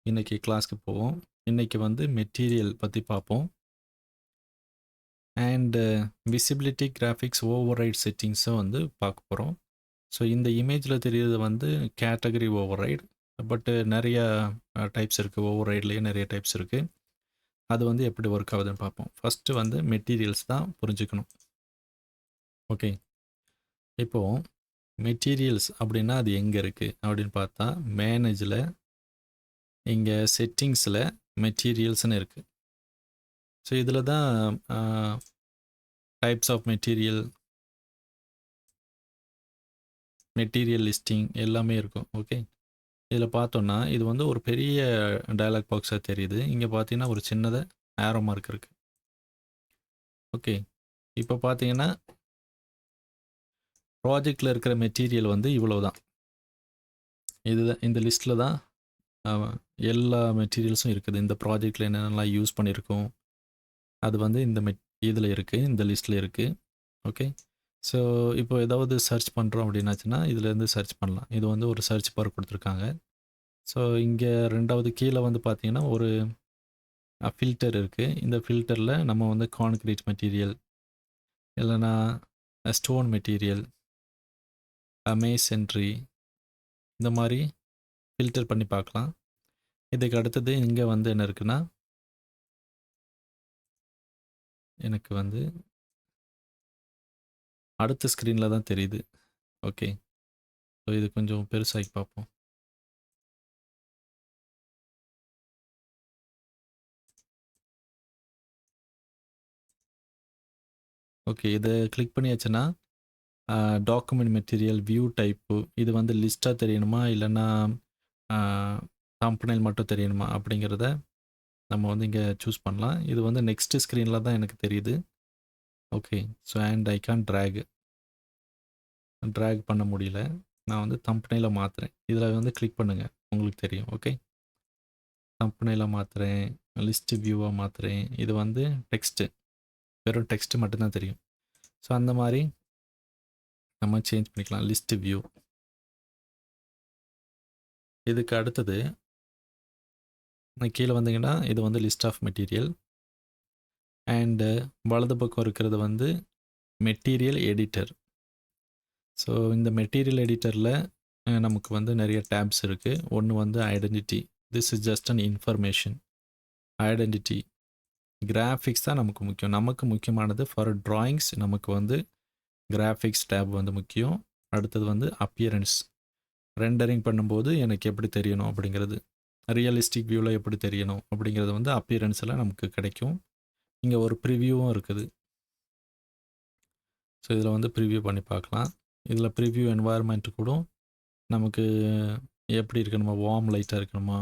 இன்னைக்கு கிளாஸ்க்கு போவோம். இன்னைக்கு வந்து மெட்டீரியல் பத்தி பார்ப்போம். அண்ட் விசிபிலிட்டி கிராஃபிக்ஸ் ஓவர்ரைட் செட்டிங்ஸை வந்து பார்க்க போகிறோம். ஸோ இந்த இமேஜில் தெரியுறது வந்து கேட்டகரி ஓவர்ரைட். பட்டு நிறைய டைப்ஸ் இருக்குது. ஓவர்ரைட்லேயே நிறைய டைப்ஸ் இருக்குது. அது வந்து எப்படி ஒர்க் ஆகுதுன்னு பார்ப்போம். ஃபஸ்ட்டு வந்து மெட்டீரியல்ஸ் தான் புரிஞ்சுக்கணும். ஓகே, இப்போது மெட்டீரியல்ஸ் அப்படின்னா அது எங்கே இருக்குது அப்படின்னு பார்த்தா மேனேஜில் இங்கே செட்டிங்ஸில் மெட்டீரியல்ஸ்னு இருக்குது. ஸோ இதில் தான் டைப்ஸ் ஆஃப் மெட்டீரியல் லிஸ்டிங் எல்லாமே இருக்கும். ஓகே, இதில் பார்த்தோன்னா இது வந்து ஒரு பெரிய டயலாக் பாக்ஸாக தெரியுது. இங்கே பார்த்தீங்கன்னா ஒரு சின்னதாக ஆரோ மார்க் இருக்குது. ஓகே, இப்போ பார்த்தீங்கன்னா ப்ராஜெக்டில் இருக்கிற மெட்டீரியல் வந்து இவ்வளோ தான். இதுதான் இந்த லிஸ்ட்டில் தான் எல்லா மெட்டீரியல்ஸும் இருக்குது. இந்த ப்ராஜெக்டில் என்னென்னலாம் யூஸ் பண்ணியிருக்கோம் அது வந்து இந்த இதில் இருக்குது, இந்த லிஸ்ட்டில் இருக்குது. ஓகே, ஸோ இப்போ ஏதாவது சர்ச் பண்ணுறோம் அப்படின்னாச்சுன்னா இதுலேருந்து சர்ச் பண்ணலாம். இது வந்து ஒரு சர்ச் பார் கொடுத்துருக்காங்க. ஸோ இங்கே ரெண்டாவது கீழே வந்து பார்த்தீங்கன்னா ஒரு ஃபில்டர் இருக்குது. இந்த ஃபில்டரில் நம்ம வந்து கான்க்ரீட் மெட்டீரியல் இல்லைனா ஸ்டோன் மெட்டீரியல், மேசன்ட்ரி இந்த மாதிரி ஃபில்டர் பண்ணி பார்க்கலாம். இதுக்கு அடுத்தது இங்கே வந்து என்ன இருக்குன்னா எனக்கு வந்து அடுத்த ஸ்க்ரீனில் தான் தெரியுது. ஓகே, ஸோ இது கொஞ்சம் பெருசாகி பார்ப்போம். ஓகே, இதை கிளிக் பண்ணியாச்சுன்னா டாக்குமெண்ட் மெட்டீரியல் வியூ டைப்பு இது வந்து லிஸ்ட்டாக தெரியணுமா இல்லைன்னா தம்பனைல் மட்டும் தெரியணுமா அப்படிங்கிறத நம்ம வந்து இங்கே சூஸ் பண்ணலாம். இது வந்து நெக்ஸ்ட் ஸ்க்ரீனில் தான் எனக்கு தெரியுது. Okay, so and I can track பண்ண முடியல. நான் வந்து தம்பனையில் மாற்றுறேன். இதில் வந்து கிளிக் பண்ணுங்கள், உங்களுக்கு தெரியும். ஓகே, தம்பனையில் மாற்றுறேன், லிஸ்ட் வியூவாக மாற்றுறேன். இது வந்து டெக்ஸ்ட்டு, வெறும் டெக்ஸ்ட்டு மட்டும்தான் தெரியும். ஸோ அந்த மாதிரி நம்ம சேஞ்ச் பண்ணிக்கலாம். List view. இதுக்கு அடுத்தது கீழே வந்தீங்கன்னா இது வந்து லிஸ்ட் ஆஃப் மெட்டீரியல். அண்டு வலது பக்கம் இருக்கிறது வந்து மெட்டீரியல் எடிட்டர். ஸோ இந்த மெட்டீரியல் எடிட்டரில் நமக்கு வந்து நிறைய டேப்ஸ் இருக்குது. ஒன்று வந்து identity. This is just an information. Identity graphics தான் நமக்கு முக்கியம். நமக்கு முக்கியமானது ஃபார் ட்ராயிங்ஸ் நமக்கு வந்து கிராஃபிக்ஸ் டேப் வந்து முக்கியம். அடுத்தது வந்து அப்பியரன்ஸ். ரெண்டரிங் பண்ணும்போது எனக்கு எப்படி தெரியணும் அப்படிங்கிறது, ரியலிஸ்டிக் வியூவில் எப்படி தெரியணும் அப்படிங்கிறது வந்து அப்பியரன்ஸில் நமக்கு கிடைக்கும். இங்கே ஒரு ப்ரிவியூவும் இருக்குது. ஸோ இதில் வந்து ப்ரிவியூ பண்ணி பார்க்கலாம். இதில் ப்ரிவியூ என்வாயர்மெண்ட்டு கூட நமக்கு எப்படி இருக்கணுமா, வார்ம் லைட்டாக இருக்கணுமா,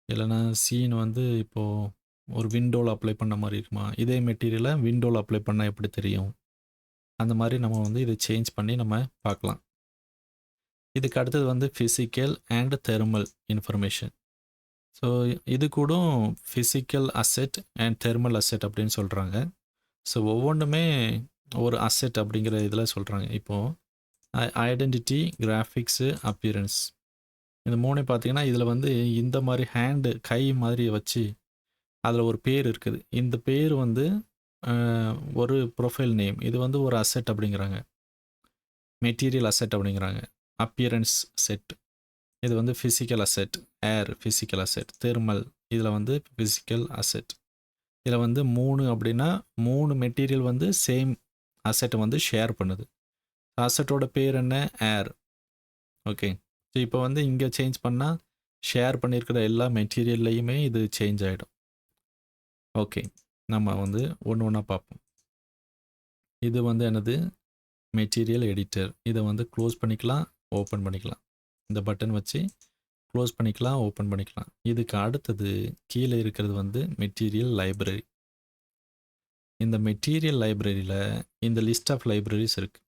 இல்லைனா சீன் வந்து இப்போது ஒரு விண்டோவில் அப்ளை பண்ண மாதிரி இருக்குமா, இதே மெட்டீரியலை விண்டோவில் அப்ளை பண்ணால் எப்படி தெரியும், அந்த மாதிரி நம்ம வந்து இதை சேஞ்ச் பண்ணி நம்ம பார்க்கலாம். இதுக்கு அடுத்தது வந்து physical and thermal information. So இது கூட physical asset and thermal asset அப்படின்னு சொல்கிறாங்க. ஸோ ஒவ்வொன்றுமே ஒரு அசெட் அப்படிங்கிற இதில் சொல்கிறாங்க. இப்போது ஐடென்டிட்டி, கிராஃபிக்ஸு, அப்பியரன்ஸ் இந்த மூணே பார்த்தீங்கன்னா இதில் வந்து இந்த மாதிரி ஹேண்டு கை மாதிரி வச்சு அதில் ஒரு பேர் இருக்குது. இந்த பேர் வந்து ஒரு ப்ரொஃபைல் நேம். இது வந்து ஒரு அசெட் அப்படிங்கிறாங்க. மெட்டீரியல் அசெட் அப்படிங்கிறாங்க. அப்பியரன்ஸ் செட் இது வந்து ஃபிசிக்கல் அசெட். ஏர் ஃபிசிக்கல் அசெட். தெர்மல் இதில் வந்து ஃபிசிக்கல் அசெட். இதில் வந்து 3 அப்படின்னா 3 மெட்டீரியல் வந்து சேம் அசெட்டை வந்து ஷேர் பண்ணுது. அசெட்டோட பேர் என்ன? ஏர். ஓகே, ஸோ இப்போ வந்து இங்கே சேஞ்ச் பண்ணால் ஷேர் பண்ணியிருக்கிற எல்லா மெட்டீரியல்லையுமே இது சேஞ்ச் ஆகிடும். ஓகே, நம்ம வந்து ஒன்று ஒன்றா பார்ப்போம். இது வந்து என்னது? Material editor. இதை வந்து க்ளோஸ் பண்ணிக்கலாம், ஓப்பன் பண்ணிக்கலாம். இந்த பட்டன் வச்சு க்ளோஸ் பண்ணிக்கலாம், ஓப்பன் பண்ணிக்கலாம். இதுக்கு அடுத்தது கீழே இருக்கிறது வந்து மெட்டீரியல் லைப்ரரி. இந்த மெட்டீரியல் லைப்ரரியில் இந்த லிஸ்ட் ஆஃப் லைப்ரரிஸ் இருக்குது.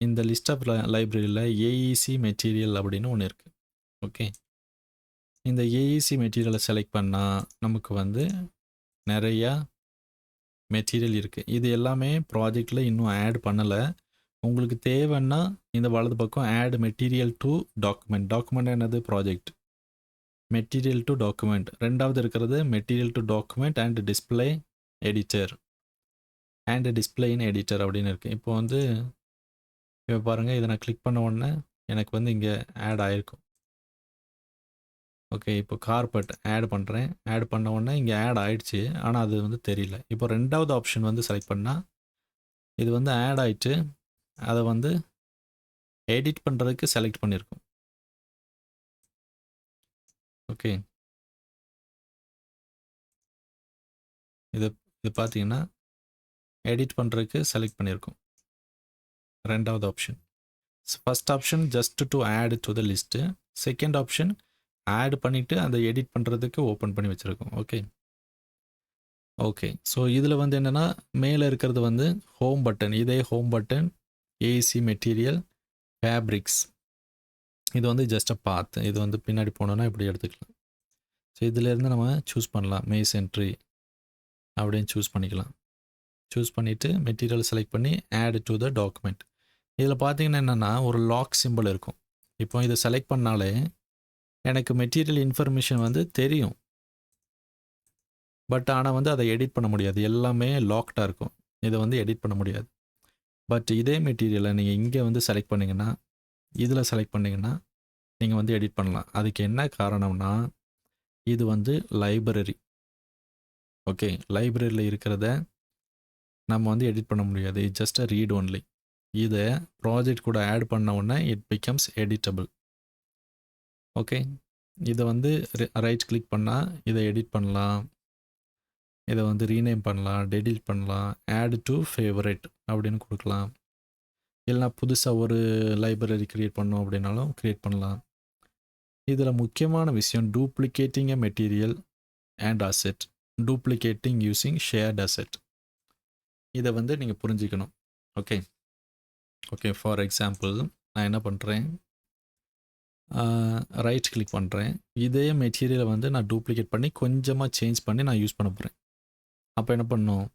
இந்த லிஸ்ட் ஆஃப் லைப்ரரியில் ஏஇசி மெட்டீரியல் அப்படின்னு ஒன்று இருக்குது. ஓகே, இந்த ஏஇசி மெட்டீரியலை செலக்ட் பண்ணால் நமக்கு வந்து நிறையா மெட்டீரியல் இருக்குது. இது எல்லாமே ப்ராஜெக்டில் இன்னும் ஆட் பண்ணலை. உங்களுக்கு தேவைன்னா இந்த வலது பக்கம் add material to document. Document என்னது? ப்ராஜெக்ட். Material to document. ரெண்டாவது இருக்கிறது material to document and display editor and display in editor அப்படின்னு இருக்குது. இப்போ வந்து இப்போ பாருங்கள், இதை நான் கிளிக் பண்ண உடனே எனக்கு வந்து இங்கே ஆட் ஆகிருக்கும். ஓகே, இப்போ கார்பெட் ஆட் பண்ணுறேன். ஆட் பண்ண உடனே இங்கே ஆட் ஆகிடுச்சு, ஆனால் அது வந்து தெரியல. இப்போ ரெண்டாவது ஆப்ஷன் வந்து செலக்ட் பண்ணால் இது வந்து ஆட் ஆகிட்டு அதை வந்து எடிட் பண்ணுறதுக்கு செலக்ட் பண்ணியிருக்கோம். ஓகே, இது இது பார்த்தீங்கன்னா எடிட் பண்ணுறதுக்கு செலக்ட் பண்ணியிருக்கோம். ரெண்டாவது option. First option just to add to the list. Second option add பண்ணிவிட்டு அதை எடிட் பண்ணுறதுக்கு ஓப்பன் பண்ணி வச்சுருக்கோம். ஓகே ஓகே ஸோ இதில் வந்து என்னென்னா மேலே இருக்கிறது வந்து ஹோம் பட்டன். இதே home button, AC material, fabrics. இது வந்து ஜஸ்ட் அ பாத். இது வந்து பின்னாடி போனோன்னா இப்படி எடுத்துக்கலாம். ஸோ இதிலேருந்து நம்ம சூஸ் பண்ணலாம். மேசன்ட்ரி அப்படின்னு சூஸ் பண்ணிக்கலாம். சூஸ் பண்ணிவிட்டு மெட்டீரியல் செலக்ட் பண்ணி ஆட் டு த டாக்குமெண்ட். இதில் பார்த்தீங்கன்னா என்னென்னா ஒரு லாக் சிம்பிள் இருக்கும். இப்போ இதை செலக்ட் பண்ணாலே எனக்கு மெட்டீரியல் இன்ஃபர்மேஷன் வந்து தெரியும். பட் ஆனால் வந்து அதை எடிட் பண்ண முடியாது. எல்லாமே லாக்டாக இருக்கும். இதை வந்து எடிட் பண்ண முடியாது. பட் இதே மெட்டீரியலை நீங்கள் இங்கே வந்து செலக்ட் பண்ணிங்கன்னா, இதில் செலக்ட் பண்ணிங்கன்னா நீங்கள் வந்து எடிட் பண்ணலாம். அதுக்கு என்ன காரணம்னா இது வந்து லைப்ரரி. ஓகே, லைப்ரரியில் இருக்கிறத நம்ம வந்து எடிட் பண்ண முடியாது. It just a read only. இதை ப்ராஜெக்ட் கூட ஆட் பண்ண உடனே இட் பிகம்ஸ் எடிட்டபிள். ஓகே, இதை வந்து ரைட் கிளிக் பண்ணால் இதை எடிட் பண்ணலாம். இதை வந்து ரீநேம் பண்ணலாம், டெலீட் பண்ணலாம், ஆட் டு ஃபேவரட் அப்படின்னு கொடுக்கலாம். இல்லைனா புதுசாக ஒரு லைப்ரரி க்ரியேட் பண்ணோம் அப்படின்னாலும் க்ரியேட் பண்ணலாம். இதில் முக்கியமான விஷயம் duplicating a material and asset. Duplicating using shared asset. இதை வந்து நீங்கள் புரிஞ்சிக்கணும். ஓகே ஓகே ஃபார் எக்ஸாம்பிள் நான் என்ன பண்ணுறேன், ரைட் கிளிக் பண்ணுறேன். இதே மெட்டீரியலை வந்து நான் டூப்ளிகேட் பண்ணி கொஞ்சமாக சேஞ்ச் பண்ணி நான் யூஸ் பண்ண போகிறேன். அப்போ என்ன பண்ணணும்,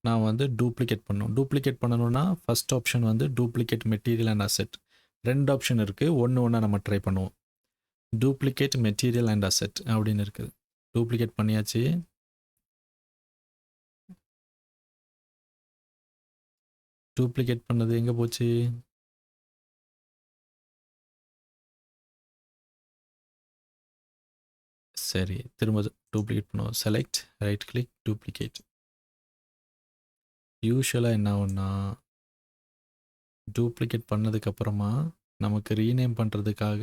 நான் வந்து டூப்ளிகேட் பண்ணணும். டூப்ளிகேட் பண்ணணும்னா ஃபஸ்ட் ஆப்ஷன் வந்து டூப்ளிகேட் மெட்டீரியல் அண்ட் அசெட். ரெண்டு ஆப்ஷன் இருக்குது. ஒன்று நம்ம ட்ரை பண்ணுவோம். டூப்ளிகேட் மெட்டீரியல் அண்ட் அசெட் அப்படின்னு இருக்குது. டூப்ளிகேட் பண்ணியாச்சு. டூப்ளிகேட் பண்ணது எங்கே போச்சு? சரி, திரும்ப டூப்ளிகேட் பண்ணுவோம். Select, right click, duplicate. யூஸ்வலாக என்ன ஆகும்னா டூப்ளிகேட் பண்ணதுக்கப்புறமா நமக்கு ரீநேம் பண்ணுறதுக்காக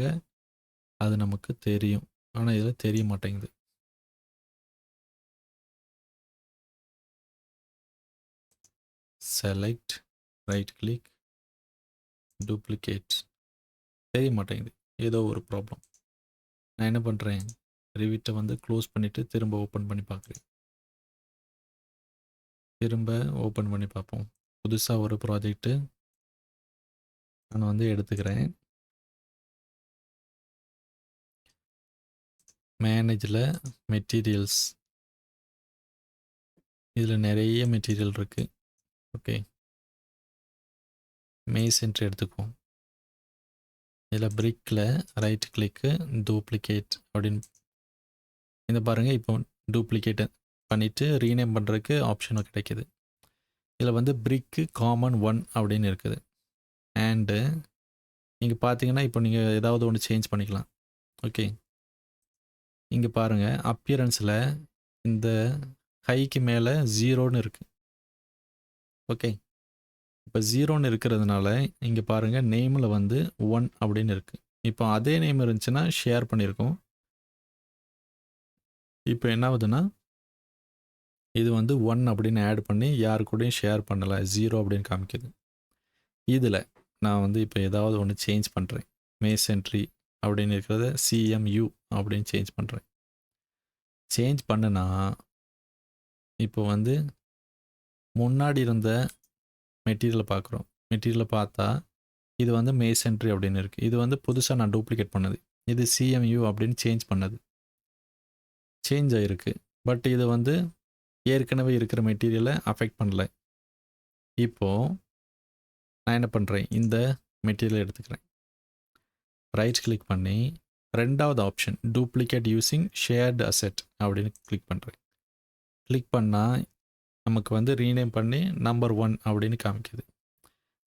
அது நமக்கு தெரியும். ஆனால் இதில் தெரிய மாட்டேங்குது. Select, right click, duplicate. தெரிய மாட்டேங்குது. ஏதோ ஒரு ப்ராப்ளம். நான் என்ன பண்ணுறேன், ரிவிட்டை வந்து க்ளோஸ் பண்ணிவிட்டு திரும்ப ஓப்பன் பண்ணி பார்க்குறேன். திரும்ப ஓப்பன் பண்ணி பார்ப்போம். புதுசாக ஒரு ப்ராஜெக்ட்டு நான் வந்து எடுத்துக்கிறேன். மேனேஜில் மெட்டீரியல்ஸ், இதில் நிறைய மெட்டீரியல் இருக்குது. ஓகே, மேசன்ட்ரி எடுத்துக்குவோம். இதில் பிரிக்கில் ரைட் கிளிக்கு, டூப்ளிகேட் அப்படின்னு இந்த பாருங்கள். இப்போ டூப்ளிகேட் பண்ணிவிட்டு ரீநேம் பண்ணுறதுக்கு ஆப்ஷனும் கிடைக்கிது. இதில் வந்து பிரிக்கு காமன் 1 அப்படின்னு இருக்குது. அண்டு இங்கே பார்த்தீங்கன்னா இப்போ நீங்கள் ஏதாவது ஒன்று சேஞ்ச் பண்ணிக்கலாம். ஓகே, இங்கே பாருங்கள் அப்பியரன்ஸில் இந்த ஹைக்கு மேலே 0ன்னு இருக்குது. ஓகே, இப்போ 0ன்னு இருக்கிறதுனால இங்கே பாருங்கள் நேமில் வந்து 1 அப்படின்னு இருக்குது. இப்போ அதே நேம் இருந்துச்சுன்னா ஷேர் பண்ணியிருக்கோம். இப்போ என்ன ஆகுதுன்னா இது வந்து 1 அப்படின்னு ஆட் பண்ணி யாரு கூடயும் ஷேர் பண்ணலை, 0 அப்படின்னு காமிக்குது. இதில் நான் வந்து இப்போ ஏதாவது ஒன்று சேஞ்ச் பண்ணுறேன். மேசன்ட்ரி அப்படின்னு இருக்கிறத CMU அப்படின்னு சேஞ்ச் பண்ணுறேன். சேஞ்ச் பண்ணுனா இப்போ வந்து முன்னாடி இருந்த மெட்டீரியலை பார்க்குறோம். மெட்டீரியலை பார்த்தா இது வந்து மேசன்ட்ரி அப்படின்னு இருக்குது. இது வந்து புதுசாக நான் டூப்ளிகேட் பண்ணது. இது CMU அப்படின்னு சேஞ்ச் பண்ணது. சேஞ்ச் ஆகிருக்கு. பட் இது வந்து ஏற்கனவே இருக்கிற மெட்டீரியலை அஃபெக்ட் பண்ணல. இப்போது நான் என்ன பண்ணுறேன், இந்த மெட்டீரியல் எடுத்துக்கிறேன். ரைட் கிளிக் பண்ணி ரெண்டாவது option duplicate using shared asset அப்படின்னு கிளிக் பண்ணுறேன். கிளிக் பண்ணால் நமக்கு வந்து ரீநேம் பண்ணி நம்பர் 1 அப்படின்னு காமிக்குது.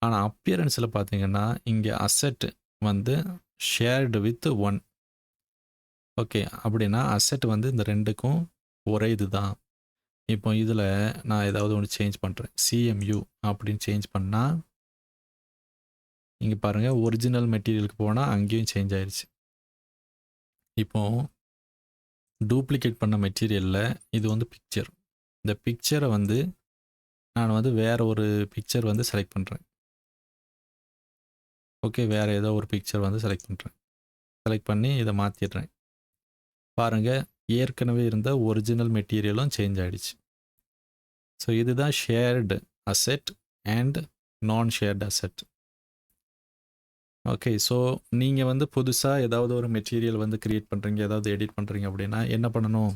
ஆனால் அப்பியரன்ஸில் பார்த்தீங்கன்னா இங்கே அசெட் வந்து ஷேர்டு வித் 1. ஓகே, அப்படின்னா அசெட் வந்து இந்த ரெண்டுக்கும் ஒரே இது தான். இப்போ இதில் நான் ஏதாவது ஒன்று சேஞ்ச் பண்ணுறேன், CMU அப்படின்னு சேஞ்ச் பண்ணால் இங்கே பாருங்கள் ஒரிஜினல் மெட்டீரியலுக்கு போனால் அங்கேயும் சேஞ்ச் ஆயிடுச்சு. இப்போது டூப்ளிகேட் பண்ண மெட்டீரியலில் இது வந்து பிக்சர். இந்த பிக்சரை வந்து நான் வந்து வேறு ஒரு பிக்சர் வந்து செலக்ட் பண்ணுறேன். ஓகே, வேறு ஏதோ ஒரு பிக்சர் வந்து செலக்ட் பண்ணுறேன். செலக்ட் பண்ணி இதை மாற்றிடுறேன். பாருங்கள், ஏற்கனவே இருந்த ஒரிஜினல் மெட்டீரியலும் சேஞ்ச் ஆகிடுச்சு. ஸோ இதுதான் ஷேர்டு அசெட் அண்ட் நான் ஷேர்டு அசெட். ஓகே, ஸோ நீங்கள் வந்து புதுசாக ஏதாவது ஒரு மெட்டீரியல் வந்து க்ரியேட் பண்ணுறீங்க, ஏதாவது எடிட் பண்ணுறீங்க அப்படின்னா என்ன பண்ணணும்,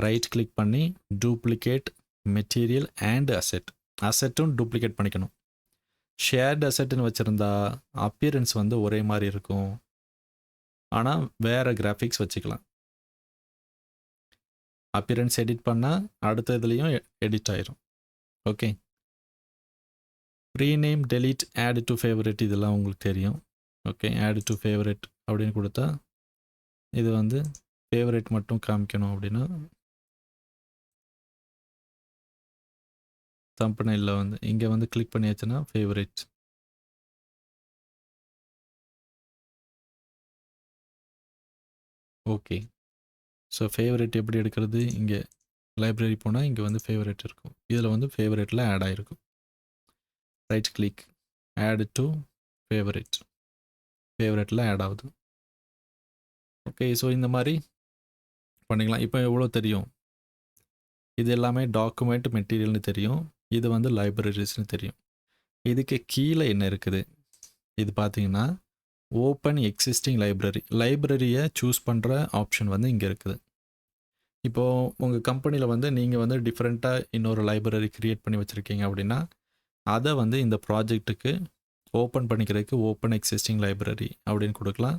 ரைட் கிளிக் பண்ணி டூப்ளிகேட் மெட்டீரியல் அண்ட் அசெட், அசெட்டும் டூப்ளிகேட் பண்ணிக்கணும். ஷேர்டு அசெட்னு வச்சுருந்தா அப்பியரன்ஸ் வந்து ஒரே மாதிரி இருக்கும், ஆனால் வேறு கிராஃபிக்ஸ் வச்சுக்கலாம். அப்பியரன்ஸ் எடிட் பண்ணால் அடுத்த இதுலேயும் எடிட் ஆயிரும். Okay, rename, delete, add to favourite இதெல்லாம் உங்களுக்கு தெரியும். ஓகே, ஆட் டு ஃபேவரட் அப்படின்னு கொடுத்தா இது வந்து ஃபேவரட் மட்டும் காமிக்கணும் அப்படின்னா தம்பனையில் வந்து இங்கே வந்து கிளிக் பண்ணியாச்சுன்னா ஃபேவரட். ஓகே, ஸோ ஃபேவரட் எப்படி எடுக்கிறது, இங்கே லைப்ரரி போனால் இங்கே வந்து ஃபேவரட் இருக்கும், இதில் வந்து ஃபேவரட்டில் ஆட் ஆகிருக்கும். Right click, add to favourite, ஃபேவரட்டில் ஆட் ஆகுது. ஓகே, ஸோ இந்த மாதிரி பண்ணிக்கலாம். இப்போ எவ்வளோ தெரியும், இது எல்லாமே டாக்குமெண்ட் மெட்டீரியல்னு தெரியும், இது வந்து லைப்ரரிஸ்னு தெரியும். இதுக்கு கீழே என்ன இருக்குது, இது பார்த்தீங்கன்னா ஓப்பன் எக்ஸிஸ்டிங் லைப்ரரி, லைப்ரரியை சூஸ் பண்ணுற ஆப்ஷன் வந்து இங்கே இருக்குது. இப்போது உங்கள் கம்பெனியில் வந்து நீங்கள் வந்து டிஃப்ரெண்ட்டாக இன்னொரு லைப்ரரி க்ரியேட் பண்ணி வச்சுருக்கீங்க அப்படின்னா அதை வந்து இந்த ப்ராஜெக்ட்டுக்கு ஓப்பன் பண்ணிக்கிறதுக்கு ஓப்பன் எக்ஸிஸ்டிங் லைப்ரரி அப்படின்னு கொடுக்கலாம்.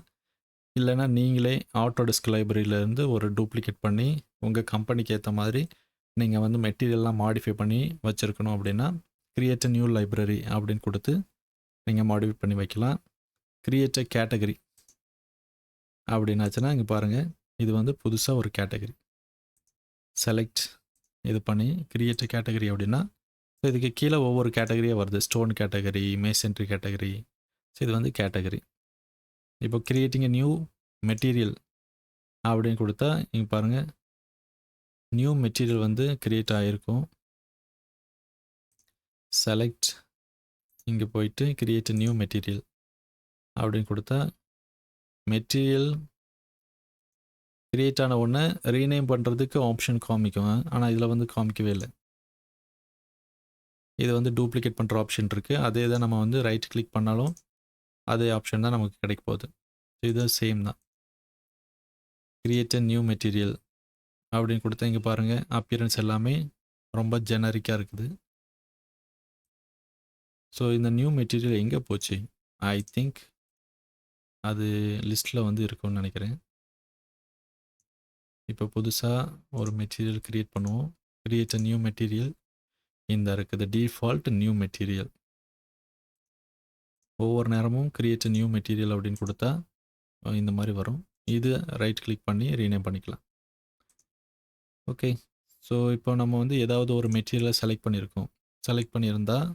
இல்லைனா நீங்களே ஆட்டோடெஸ்க் லைப்ரரியிலேருந்து ஒரு டூப்ளிகேட் பண்ணி உங்கள் கம்பெனிக்கு ஏற்ற மாதிரி நீங்கள் வந்து மெட்டீரியல்லாம் மாடிஃபை பண்ணி வச்சுருக்கணும் அப்படின்னா கிரியேட் நியூ லைப்ரரி அப்படின்னு கொடுத்து நீங்கள் மாடிஃபை பண்ணி வைக்கலாம். கிரியேட் அ கேட்டகரி அப்படின்னாச்சுன்னா இங்கே பாருங்கள், இது வந்து புதுசாக ஒரு கேட்டகரி செலக்ட் இது பண்ணி கிரியேட் அ கேட்டகரி அப்படின்னா இதுக்கு கீழே ஒவ்வொரு கேட்டகரியாக வருது, stone category, masonry category. So இது வந்து கேட்டகரி. இப்போ கிரியேட்டிங் எ நியூ மெட்டீரியல் அப்படின்னு கொடுத்தா இங்கே பாருங்கள் நியூ மெட்டீரியல் வந்து கிரியேட் ஆகிருக்கும். செலக்ட் இங்கே போயிட்டு கிரியேட் நியூ மெட்டீரியல் அப்படின்னு கொடுத்தா மெட்டீரியல் கிரியேட் ஆன உடனே ரீநேம் பண்ணுறதுக்கு ஆப்ஷன் காமிக்கும், ஆனால் இதில் வந்து காமிக்கவே இல்லை. இது வந்து டூப்ளிகேட் பண்ணுற ஆப்ஷன் இருக்குது, அதே தான் நம்ம வந்து ரைட் கிளிக் பண்ணாலும் அதே ஆப்ஷன் தான் நமக்கு கிடைக்க போகுது. இது சேம் தான், கிரியேட் நியூ மெட்டீரியல் அப்படின்னு கொடுத்தா இங்கே பாருங்கள் அப்பியரன்ஸ் எல்லாமே ரொம்ப ஜெனரிக்காக இருக்குது. ஸோ இந்த நியூ மெட்டீரியல் எங்கே போச்சு, ஐ திங்க் அது லிஸ்ட்டில் வந்து இருக்கும்னு நினைக்கிறேன். இப்போ புதுசாக ஒரு மெட்டீரியல் க்ரியேட் பண்ணுவோம், கிரியேட் நியூ மெட்டீரியல் இந்த இருக்குது டிஃபால்ட் நியூ மெட்டீரியல். ஒவ்வொரு நேரமும் கிரியேட் நியூ மெட்டீரியல் அப்படின்னு கொடுத்தா இந்த மாதிரி வரும். இது ரைட் கிளிக் பண்ணி ரீநேம் பண்ணிக்கலாம். ஓகே, ஸோ இப்போ நம்ம வந்து ஏதாவது ஒரு மெட்டீரியலை செலக்ட் பண்ணியிருக்கோம், செலக்ட் பண்ணியிருந்தால்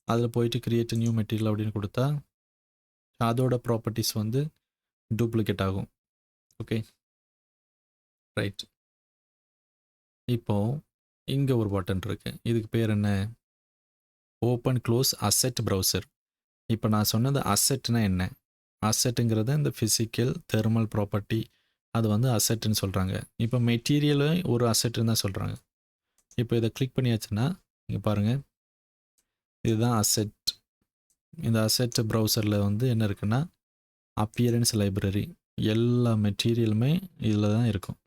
அதில் போயிட்டு கிரியேட் நியூ மெட்டீரியல் அப்படின்னு கொடுத்தா அதோட ப்ராப்பர்ட்டிஸ் வந்து டூப்ளிகேட் ஆகும். Okay, right. இப்போது இங்கே ஒரு பட்டன் இருக்குது, இதுக்கு பேர் என்ன, ஓப்பன் க்ளோஸ் அசெட் ப்ரௌசர். இப்போ நான் சொன்னது அசெட்னா என்ன, அசெட்டுங்கிறது இந்த ஃபிசிக்கல் தெர்மல் ப்ராப்பர்ட்டி, அது வந்து அசெட்டுன்னு சொல்கிறாங்க. இப்போ மெட்டீரியலை ஒரு அசெட்டுன்னு தான் சொல்கிறாங்க. இப்போ இதை கிளிக் பண்ணியாச்சுன்னா இங்கே பாருங்கள் இதுதான் அசெட். இந்த அசெட் ப்ரௌசரில் வந்து என்ன இருக்குன்னா அப்பியரன்ஸ் லைப்ரரி, எல்லா மெட்டீரியலுமே இதில் தான் இருக்கும்.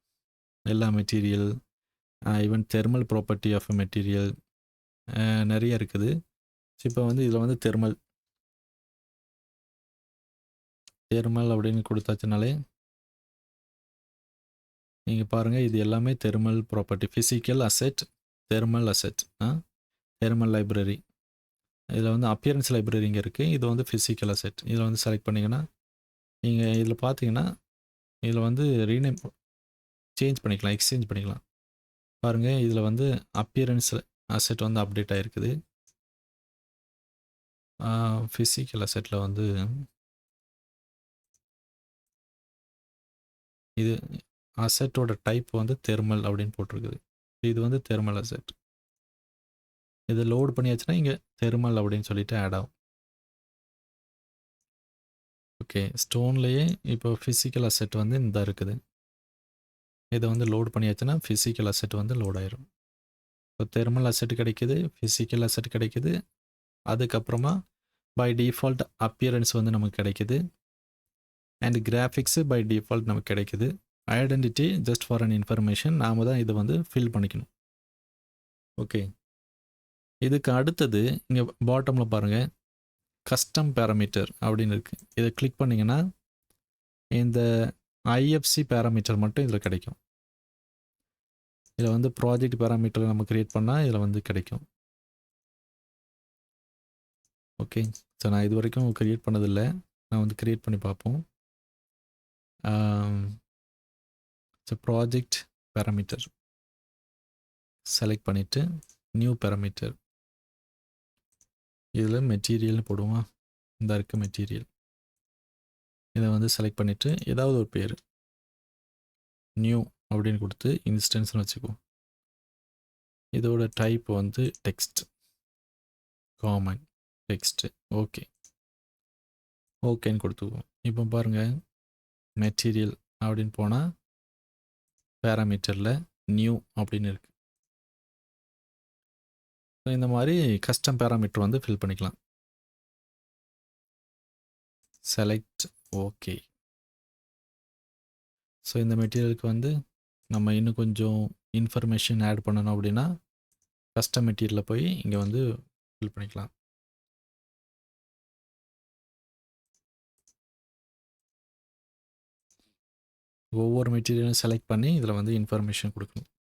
எல்லா material, even thermal property of material நிறைய இருக்குது. இப்போ வந்து இதில் வந்து தெர்மல் அப்படின்னு கொடுத்தாச்சுனாலே நீங்கள் பாருங்கள், இது எல்லாமே thermal property, physical asset, thermal asset, thermal library. இதில் வந்து அப்பியரன்ஸ் லைப்ரரி இங்கே இருக்குது. இது வந்து ஃபிசிக்கல் அசெட். இதில் வந்து செலக்ட் பண்ணிங்கன்னா நீங்கள் இதில் பார்த்தீங்கன்னா இதில் வந்து ரீநேம் சேஞ்ச் பண்ணிக்கலாம், எக்ஸ்சேஞ்ச் பண்ணிக்கலாம். பாருங்கள், இதில் வந்து அப்பியரன்ஸ் அசெட் வந்து அப்டேட் ஆகிருக்குது. ஃபிசிக்கல் அசெட்டில் வந்து இது அசெட்டோட டைப் வந்து தெர்மல் அப்படின்னு போட்டிருக்குது. இது வந்து தெர்மல் அசெட். இது லோட் பண்ணியாச்சுன்னா இங்கே தெர்மல் அப்படின்னு சொல்லிட்டு ஆட் ஆகும். ஓகே, ஸ்டோன்லேயே இப்போ ஃபிசிக்கல் அசெட் வந்து இந்த இருக்குது. இதை வந்து லோட் பண்ணியாச்சுன்னா ஃபிசிக்கல் அசெட் வந்து லோட் ஆயிரும். இப்போ தெர்மல் அசெட் கிடைக்குது, ஃபிசிக்கல் அசெட் கிடைக்குது. அதுக்கப்புறமா பை டிஃபால்ட் அப்பியரன்ஸ் வந்து நமக்கு கிடைக்குது. அண்ட் கிராஃபிக்ஸு பை டிஃபால்ட் நமக்கு கிடைக்குது. Identity just for an information, நாம் தான் இதை வந்து ஃபில் பண்ணிக்கணும். ஓகே, இதுக்கு அடுத்தது இங்கே பாட்டமில் பாருங்கள், கஸ்டம் பேராமீட்டர் அப்படின்னு இருக்குது. இதை கிளிக் பண்ணிங்கன்னா இந்த ஐஎஃப்சி பேராமீட்டர் மட்டும் இதில் கிடைக்கும். இதில் வந்து ப்ராஜெக்ட் பேராமீட்டர் நம்ம க்ரியேட் பண்ணால் இதில் வந்து கிடைக்கும். ஓகே, ஸோ நான் இது வரைக்கும் க்ரியேட் பண்ணதில்லை, நான் வந்து க்ரியேட் பண்ணி பார்ப்போம். ஸோ ப்ராஜெக்ட் பேராமீட்டர் செலக்ட் பண்ணிவிட்டு நியூ பேராமீட்டர், இதில் மெட்டீரியல்னு போடுவோமா, இந்த இருக்க மெட்டீரியல், இதை வந்து செலக்ட் பண்ணிவிட்டு ஏதாவது ஒரு பேர் நியூ அப்படின்னு கொடுத்து இன்ஸ்டன்ஸ்னு வச்சுக்குவோம். இதோட டைப் வந்து டெக்ஸ்ட், காமன் டெக்ஸ்ட்டு. ஓகே, ஓகேன்னு கொடுத்துக்குவோம். இப்போ பாருங்கள், மெட்டீரியல் அப்படின்னு போனால் பேராமீட்டரில் நியூ அப்படின்னு இருக்குது. ஸோ இந்த மாதிரி கஸ்டம் பேராமீட்டர் வந்து ஃபில் பண்ணிக்கலாம். Select okay. ஸோ இந்த மெட்டீரியலுக்கு வந்து நம்ம இன்னும் கொஞ்சம் இன்ஃபர்மேஷன் ஆட் பண்ணணும் அப்படின்னா கஸ்டம் மெட்டீரியலில் போய் இங்கே வந்து ஃபில் பண்ணிக்கலாம். ஒவ்வொரு மெட்டீரியலும் செலக்ட் பண்ணி இதில் வந்து இன்ஃபர்மேஷன் கொடுக்கணும்.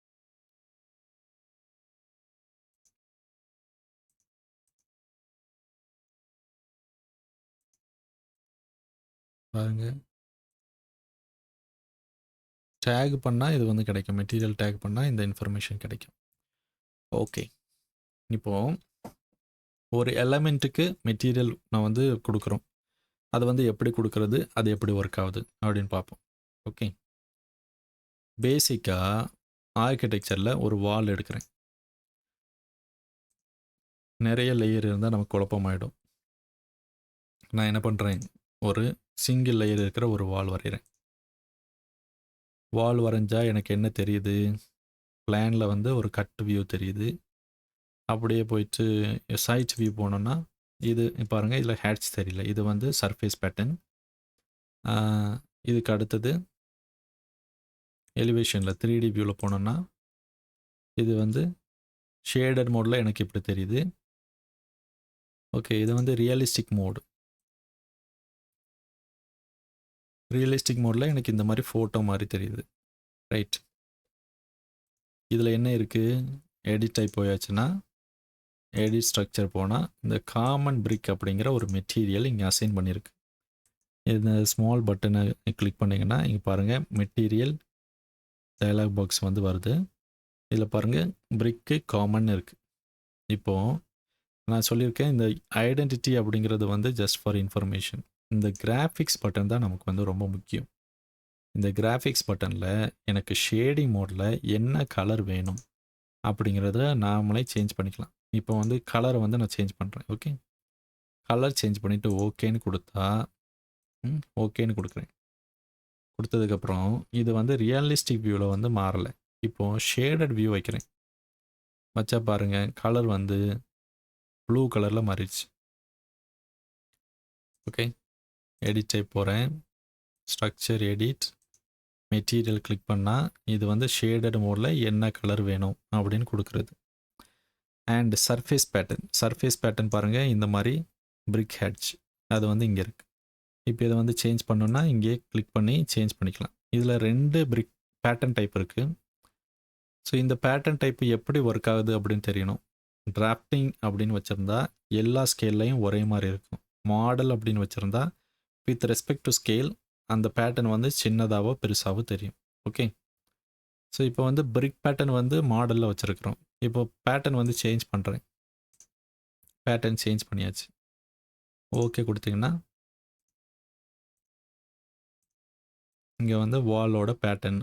பாருங்க, டேக் பண்ணால் இது வந்து கிடைக்கும், மெட்டீரியல் டேக் பண்ணால் இந்த இன்ஃபர்மேஷன் கிடைக்கும். ஓகே, இப்போது ஒரு எலமெண்ட்டுக்கு மெட்டீரியல் நான் வந்து கொடுக்குறோம், அது வந்து எப்படி கொடுக்கறது, அது எப்படி ஒர்க் ஆகுது அப்படின்னு பார்ப்போம். ஓகே, பேசிக்காக ஆர்கிடெக்சரில் ஒரு வால் எடுக்கிறேன். நிறைய லேயர் இருந்தால் நமக்கு குழப்பமாயிடும். நான் என்ன பண்ணுறேன், ஒரு சிங்கிள் லேயர் இருக்கிற ஒரு வால் வரைகிறேன். வால் வரைஞ்சால் எனக்கு என்ன தெரியுது, பிளானில் வந்து ஒரு கட் வியூ தெரியுது. அப்படியே போயிட்டு சைட் வியூ போனோன்னா இது பாருங்கள், இதில் ஹேட்ச் தெரியல, இது வந்து சர்ஃபேஸ் பேட்டர்ன். இதுக்கு அடுத்தது எலிவேஷனில் 3D வியூவில் போனோன்னா இது வந்து ஷேடட் மோடில் எனக்கு இப்படி தெரியுது. ஓகே, இது வந்து ரியலிஸ்டிக் மோடு. ரியலிஸ்டிக் மோடில் எனக்கு இந்த மாதிரி ஃபோட்டோ மாதிரி தெரியுது. ரைட், இதில் என்ன இருக்குது, எடிட் டைப் போயாச்சுன்னா எடிட் ஸ்ட்ரக்சர் போனால் இந்த காமன் பிரிக் அப்படிங்கிற ஒரு மெட்டீரியல் இங்கே அசைன் பண்ணியிருக்கு. இந்த ஸ்மால் பட்டனை கிளிக் பண்ணிங்கன்னா இங்கே பாருங்கள், மெட்டீரியல் டயலாக் பாக்ஸ் வந்து வருது. இதில் பாருங்கள், பிரிக்கு காமன் இருக்குது. இப்போது நான் சொல்லியிருக்கேன், இந்த ஐடென்டிட்டி அப்படிங்கிறது வந்து ஜஸ்ட் ஃபார் இன்ஃபர்மேஷன். இந்த கிராஃபிக்ஸ் பட்டன் தான் நமக்கு வந்து ரொம்ப முக்கியம். இந்த கிராஃபிக்ஸ் பட்டனில் எனக்கு ஷேடிங் மோடில் என்ன கலர் வேணும் அப்படிங்கிறத நாமளே சேஞ்ச் பண்ணிக்கலாம். இப்போ வந்து கலரை வந்து நான் சேஞ்ச் பண்ணுறேன். ஓகே, கலர் சேஞ்ச் பண்ணிவிட்டு ஓகேன்னு கொடுத்தா ஓகேன்னு கொடுக்குறேன். கொடுத்ததுக்கப்புறம் இது வந்து ரியலிஸ்டிக் வியூவில் வந்து மாறலை. இப்போது ஷேடட் வியூ வைக்கிறேன், வச்சா பாருங்கள் கலர் வந்து ப்ளூ கலரில் மாறிடுச்சு. ஓகே, எடிட் டைப் போகிறேன், ஸ்ட்ரக்சர் எடிட், மெட்டீரியல் கிளிக் பண்ணால் இது வந்து ஷேடட் மோடில் என்ன கலர் வேணும் அப்படின்னு கொடுக்குறது. அண்ட் சர்ஃபேஸ் பேட்டர்ன் பாருங்கள், இந்த மாதிரி பிரிக் ஹேட்ச் அது வந்து இங்கே இருக்குது. இப்போ இதை வந்து சேஞ்ச் பண்ணோன்னா இங்கே கிளிக் பண்ணி சேஞ்ச் பண்ணிக்கலாம். இதில் 2 பிரிக் பேட்டர்ன் டைப் இருக்குது. ஸோ இந்த பேட்டர்ன் டைப் எப்படி ஒர்க் ஆகுது அப்படின்னு தெரியணும். டிராஃப்டிங் அப்படின்னு வச்சுருந்தா எல்லா ஸ்கேல்லையும் ஒரே மாதிரி இருக்கும். மாடல் அப்படின்னு வச்சுருந்தா வித் ரெஸ்பெக்ட் டு ஸ்கேல் அந்த பேட்டர்ன் வந்து சின்னதாவோ பெருசாவோ தெரியும். ஓகே, ஸோ இப்போ வந்து பிரிக் பேட்டர்ன் வந்து மாடலில் வச்சுருக்குறோம். இப்போ பேட்டர்ன் வந்து சேஞ்ச் பண்ணுறேன். பேட்டர்ன் சேஞ்ச் பண்ணியாச்சு. ஓகே கொடுத்தீங்கன்னா இங்கே வந்து வாலோட பேட்டர்ன்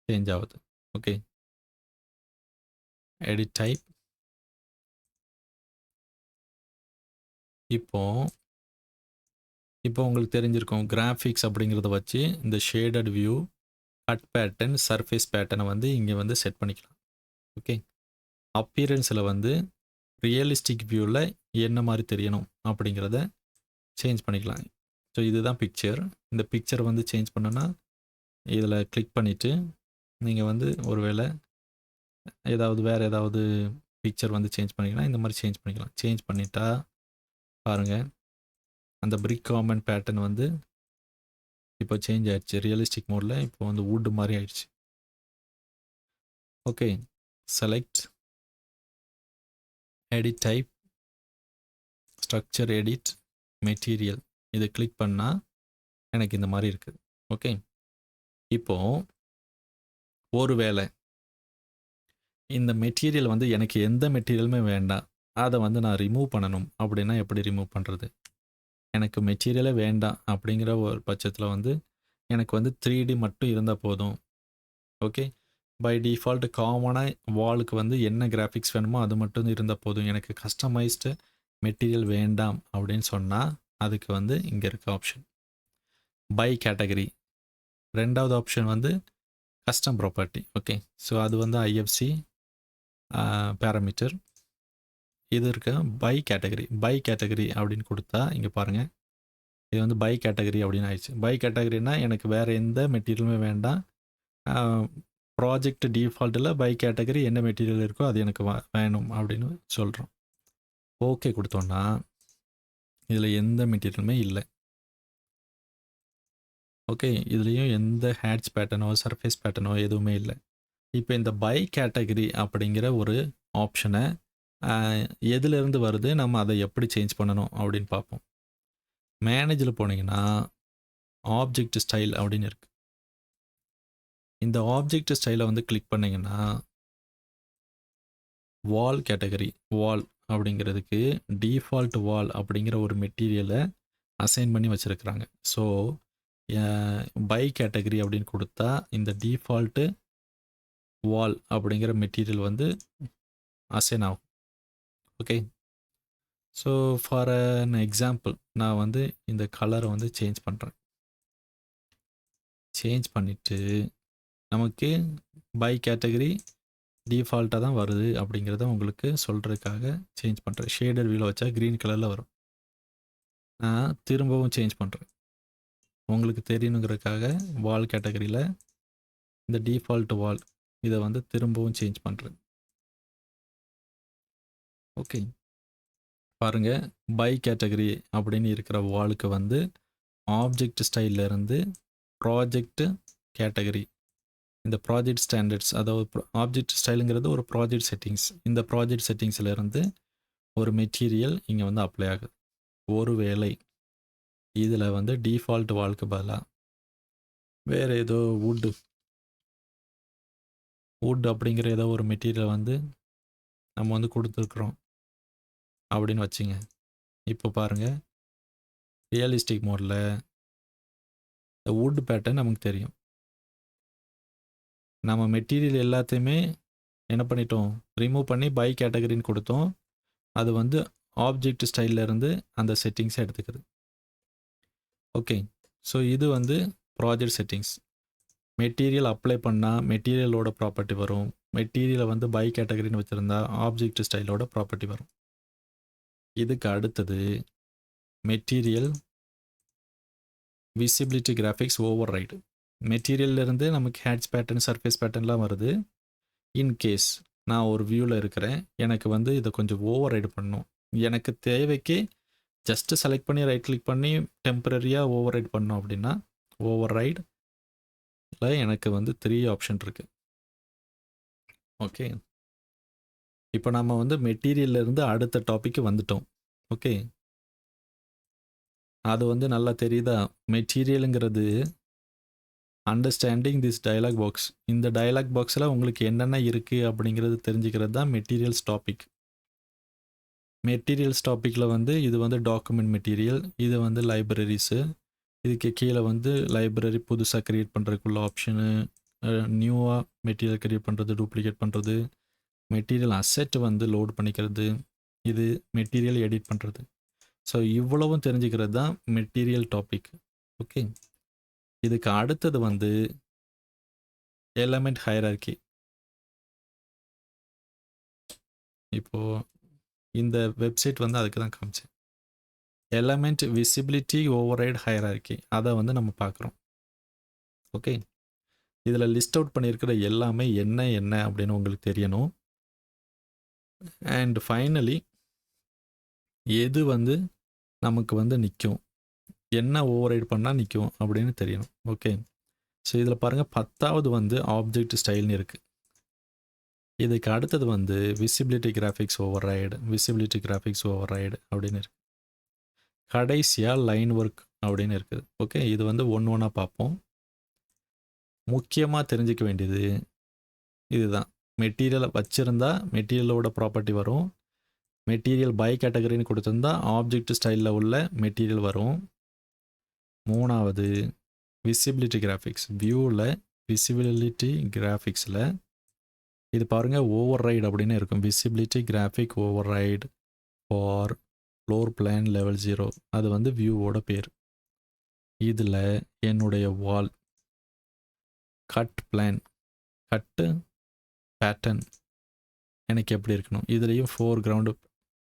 சேஞ்ச் ஆகுது. Okay, edit type. இப்போ உங்களுக்கு தெரிஞ்சிருக்கும் கிராஃபிக்ஸ் அப்படிங்கிறத வச்சு இந்த shaded view, cut pattern, surface பேட்டர்னை வந்து இங்கே வந்து செட் பண்ணிக்கலாம். ஓகே, அப்பியரன்ஸில் வந்து ரியலிஸ்டிக் வியூவில் என்ன மாதிரி தெரியணும் அப்படிங்கிறத சேஞ்ச் பண்ணிக்கலாம். ஸோ இதுதான் பிக்சர். இந்த பிக்சர் வந்து சேஞ்ச் பண்ணோன்னா இதில் கிளிக் பண்ணிவிட்டு நீங்கள் வந்து ஒருவேளை வேறு ஏதாவது பிக்சர் வந்து சேஞ்ச் பண்ணிக்கலாம். இந்த மாதிரி சேஞ்ச் பண்ணிக்கலாம். சேஞ்ச் பண்ணிட்டா பாருங்கள், அந்த பிரிக் காமன் பேட்டர்ன் வந்து இப்போ சேஞ்ச் ஆயிடுச்சு. ரியலிஸ்டிக் மோடில் இப்போ வந்து வுட் மாதிரி ஆயிடுச்சு. Okay, select, edit type, structure edit, material. இதை கிளிக் பண்ணால் எனக்கு இந்த மாதிரி இருக்குது. ஓகே, இப்போது ஒருவேளை இந்த மெட்டீரியல் வந்து எனக்கு எந்த மெட்டீரியலுமே வேண்டாம், அதை வந்து நான் ரிமூவ் பண்ணணும் அப்படின்னா எப்படி ரிமூவ் பண்ணுறது? எனக்கு மெட்டீரியலே வேண்டாம் அப்படிங்கிற ஒரு பட்சத்தில் வந்து எனக்கு வந்து 3D மட்டும் இருந்தால் போதும். ஓகே, பை டிஃபால்ட் காமனாக வாலுக்கு வந்து என்ன கிராஃபிக்ஸ் வேணுமோ அது மட்டும் இருந்தால் போதும், எனக்கு கஸ்டமைஸ்டு மெட்டீரியல் வேண்டாம் அப்படின்னு சொன்னால் அதுக்கு வந்து இங்கே இருக்க ஆப்ஷன் பை கேட்டகரி. 2வது ஆப்ஷன் வந்து கஸ்டம் ப்ராப்பர்ட்டி. ஓகே, ஸோ அது வந்து ஐஎஃப்சி பேராமீட்டர். இது இருக்க பை கேட்டகரி அப்படின்னு கொடுத்தா இங்கே பாருங்கள், இது வந்து பை கேட்டகரி அப்படின்னு ஆயிடுச்சு. பை கேட்டகரினா எனக்கு வேறு எந்த மெட்டீரியலுமே வேண்டாம், ப்ராஜெக்ட் டிஃபால்ட்டில் பை கேட்டகரி என்ன மெட்டீரியல் இருக்கோ அது எனக்கு வேணும் அப்படின்னு சொல்கிறோம். ஓகே கொடுத்தோன்னா இதில் எந்த மெட்டீரியலுமே இல்லை. ஓகே, இதுலேயும் எந்த ஹேட்ச் பேட்டர்னோ சர்ஃபேஸ் பேட்டர்னோ எதுவுமே இல்லை. இப்போ இந்த பை கேட்டகரி அப்படிங்கிற ஒரு ஆப்ஷனை எதுலேருந்து வருது, நம்ம அதை எப்படி சேஞ்ச் பண்ணணும் அப்படின்னு பார்ப்போம். மேனேஜில் போனீங்கன்னா ஆப்ஜெக்ட் ஸ்டைல் அப்படின்னு இருக்குது. இந்த ஆப்ஜெக்ட் ஸ்டைலை வந்து கிளிக் பண்ணிங்கன்னா வால் கேட்டகரி, வால் அப்படிங்கிறதுக்கு டிஃபால்ட் வால் அப்படிங்கிற ஒரு மெட்டீரியலை அசைன் பண்ணி வச்சுருக்குறாங்க. ஸோ பை கேட்டகரி அப்படின்னு கொடுத்தா இந்த டிஃபால்ட்டு வால் அப்படிங்கிற மெட்டீரியல் வந்து அசைன் ஆகும். Okay, so for an example நான் வந்து இந்த கலரை வந்து சேஞ்ச் பண்ணுறேன். சேஞ்ச் பண்ணிவிட்டு நமக்கு பை கேட்டகரி டிஃபால்ட்டாக தான் வருது அப்படிங்கிறத உங்களுக்கு சொல்கிறதுக்காக சேஞ்ச் பண்ணுறேன். ஷேடர் வியூவில் வச்சா க்ரீன் கலரில் வரும். நான் திரும்பவும் சேஞ்ச் பண்ணுறேன் உங்களுக்கு தெரியணுங்கிறதுக்காக. வால் கேட்டகரியில் இந்த டிஃபால்ட் வால் இதை வந்து திரும்பவும் சேஞ்ச் பண்ணுறேன். ஓகே, பாருங்கள், பை கேட்டகரி அப்படின்னு இருக்கிற வாலுக்கு வந்து ஆப்ஜெக்ட் ஸ்டைல்லேருந்து ப்ராஜெக்ட் கேட்டகரி, இந்த ப்ராஜெக்ட் ஸ்டாண்டர்ட்ஸ், அதாவது ஆப்ஜெக்ட் ஸ்டைலுங்கிறது ஒரு ப்ராஜெக்ட் செட்டிங்ஸ். இந்த ப்ராஜெக்ட் செட்டிங்ஸ்லேருந்து ஒரு மெட்டீரியல் இங்கே வந்து அப்ளை ஆகுது. ஒருவேளை இதில் வந்து டிஃபால்ட் வால்க்கு பதிலாக வேறு ஏதோ வுட் அப்படிங்கிற ஏதோ ஒரு மெட்டீரியல் வந்து நம்ம வந்து கொடுத்துருக்குறோம் அப்படின்னு வச்சுங்க. இப்போ பாருங்கள், ரியலிஸ்டிக் மோடில் இந்த வுட் பேட்டர்ன் நமக்கு தெரியும். நம்ம மெட்டீரியல் எல்லாத்தையுமே என்ன பண்ணிட்டோம், ரிமூவ் பண்ணி பை கேட்டகரின்னு கொடுத்தோம். அது வந்து ஆப்ஜெக்ட் ஸ்டைல்லேருந்து அந்த செட்டிங்ஸை எடுத்துக்குது. ஓகே, ஸோ இது வந்து ப்ராஜெக்ட் செட்டிங்ஸ். மெட்டீரியல் அப்ளை பண்ணால் மெட்டீரியலோட ப்ராப்பர்ட்டி வரும். மெட்டீரியலை வந்து பை கேட்டகரின்னு வச்சுருந்தா ஆப்ஜெக்ட் ஸ்டைலோட ப்ராப்பர்ட்டி வரும். இதுக்கு அடுத்தது material visibility graphics override. மெட்டீரியல்லேருந்து நமக்கு ஹேட்ச் பேட்டர்ன், சர்ஃபேஸ் பேட்டர்ன்லாம் வருது. இன்கேஸ் நான் ஒரு வியூவில் இருக்கிறேன், எனக்கு வந்து இதை கொஞ்சம் ஓவர் ரைடு பண்ணணும். எனக்கு தேவைக்கு ஜஸ்ட்டு செலக்ட் பண்ணி ரைட் கிளிக் பண்ணி டெம்பரரியாக ஓவர் ரைட் பண்ணோம் அப்படின்னா ஓவர் ரைடில் எனக்கு வந்து 3 ஆப்ஷன் இருக்குது. ஓகே, இப்போ நம்ம வந்து மெட்டீரியல்லேருந்து அடுத்த டாபிக்கு வந்துட்டோம். ஓகே, அது வந்து நல்லா தெரியுதா? மெட்டீரியலுங்கிறது அண்டர்ஸ்டாண்டிங் திஸ் டயலாக் பாக்ஸ். இந்த டயலாக் பாக்ஸில் உங்களுக்கு என்னென்ன இருக்குது அப்படிங்கிறது தெரிஞ்சுக்கிறது தான் மெட்டீரியல்ஸ் டாபிக். மெட்டீரியல்ஸ் டாப்பிக்கில் வந்து இது வந்து டாக்குமெண்ட் மெட்டீரியல், இது வந்து லைப்ரரிஸு, இதுக்கு கீழே வந்து லைப்ரரி புதுசாக க்ரியேட் பண்ணுறதுக்குள்ள ஆப்ஷனு, நியூவாக மெட்டீரியல் க்ரியேட் பண்ணுறது, டூப்ளிகேட் பண்ணுறது, மெட்டீரியல் அசெட் வந்து லோட் பண்ணிக்கிறது, இது மெட்டீரியல் எடிட் பண்ணுறது. ஸோ இவ்வளவும் தெரிஞ்சுக்கிறது தான் மெட்டீரியல் டாபிக். ஓகே, இதுக்கு அடுத்தது வந்து எலமெண்ட் ஹையரார்கி. இப்போது இந்த வெப்சைட் வந்து அதுக்கு தான் காமிச்சேன். எலமெண்ட் விசிபிலிட்டி ஓவர்ரைட் ஹையரார்கி, அதை வந்து நம்ம பார்க்குறோம். ஓகே, இதில் லிஸ்ட் அவுட் பண்ணியிருக்கிற எல்லாமே என்ன அப்படின்னு உங்களுக்கு தெரியணும். அண்ட் ஃபைனலி எது வந்து நமக்கு வந்து நிற்கும், என்ன ஓவர்ரைட் பண்ணால் நிற்கும் அப்படின்னு தெரியணும். ஓகே, ஸோ இதில் பாருங்கள் 10வது வந்து ஆப்ஜெக்ட் ஸ்டைல்னு இருக்குது. இதுக்கு அடுத்தது வந்து visibility graphics override, visibility graphics override அப்படின்னு இருக்குது. கடைசியாக லைன் ஒர்க் அப்படின்னு இருக்குது. ஓகே, இது வந்து ஒன்றா பார்ப்போம். முக்கியமாக தெரிஞ்சிக்க வேண்டியது இதுதான். மெட்டீரியலை வச்சுருந்தா மெட்டீரியலோட ப்ராப்பர்ட்டி வரும். மெட்டீரியல் பை கேட்டகரின்னு கொடுத்துருந்தா ஆப்ஜெக்ட் ஸ்டைலில் உள்ள மெட்டீரியல் வரும். 3வது விசிபிலிட்டி கிராஃபிக்ஸ், வியூவில் விசிபிலிட்டி கிராஃபிக்ஸில் இது பாருங்கள் ஓவர் ரைடு அப்படின்னு இருக்கும். Visibility graphic override for floor plan level 0, அது வந்து வியூவோட பேர். இதில் என்னுடைய wall cut plan, cut pattern எனக்கு எப்படி இருக்கணும், இதுலேயும் ஃபோர்க்ரவுண்டு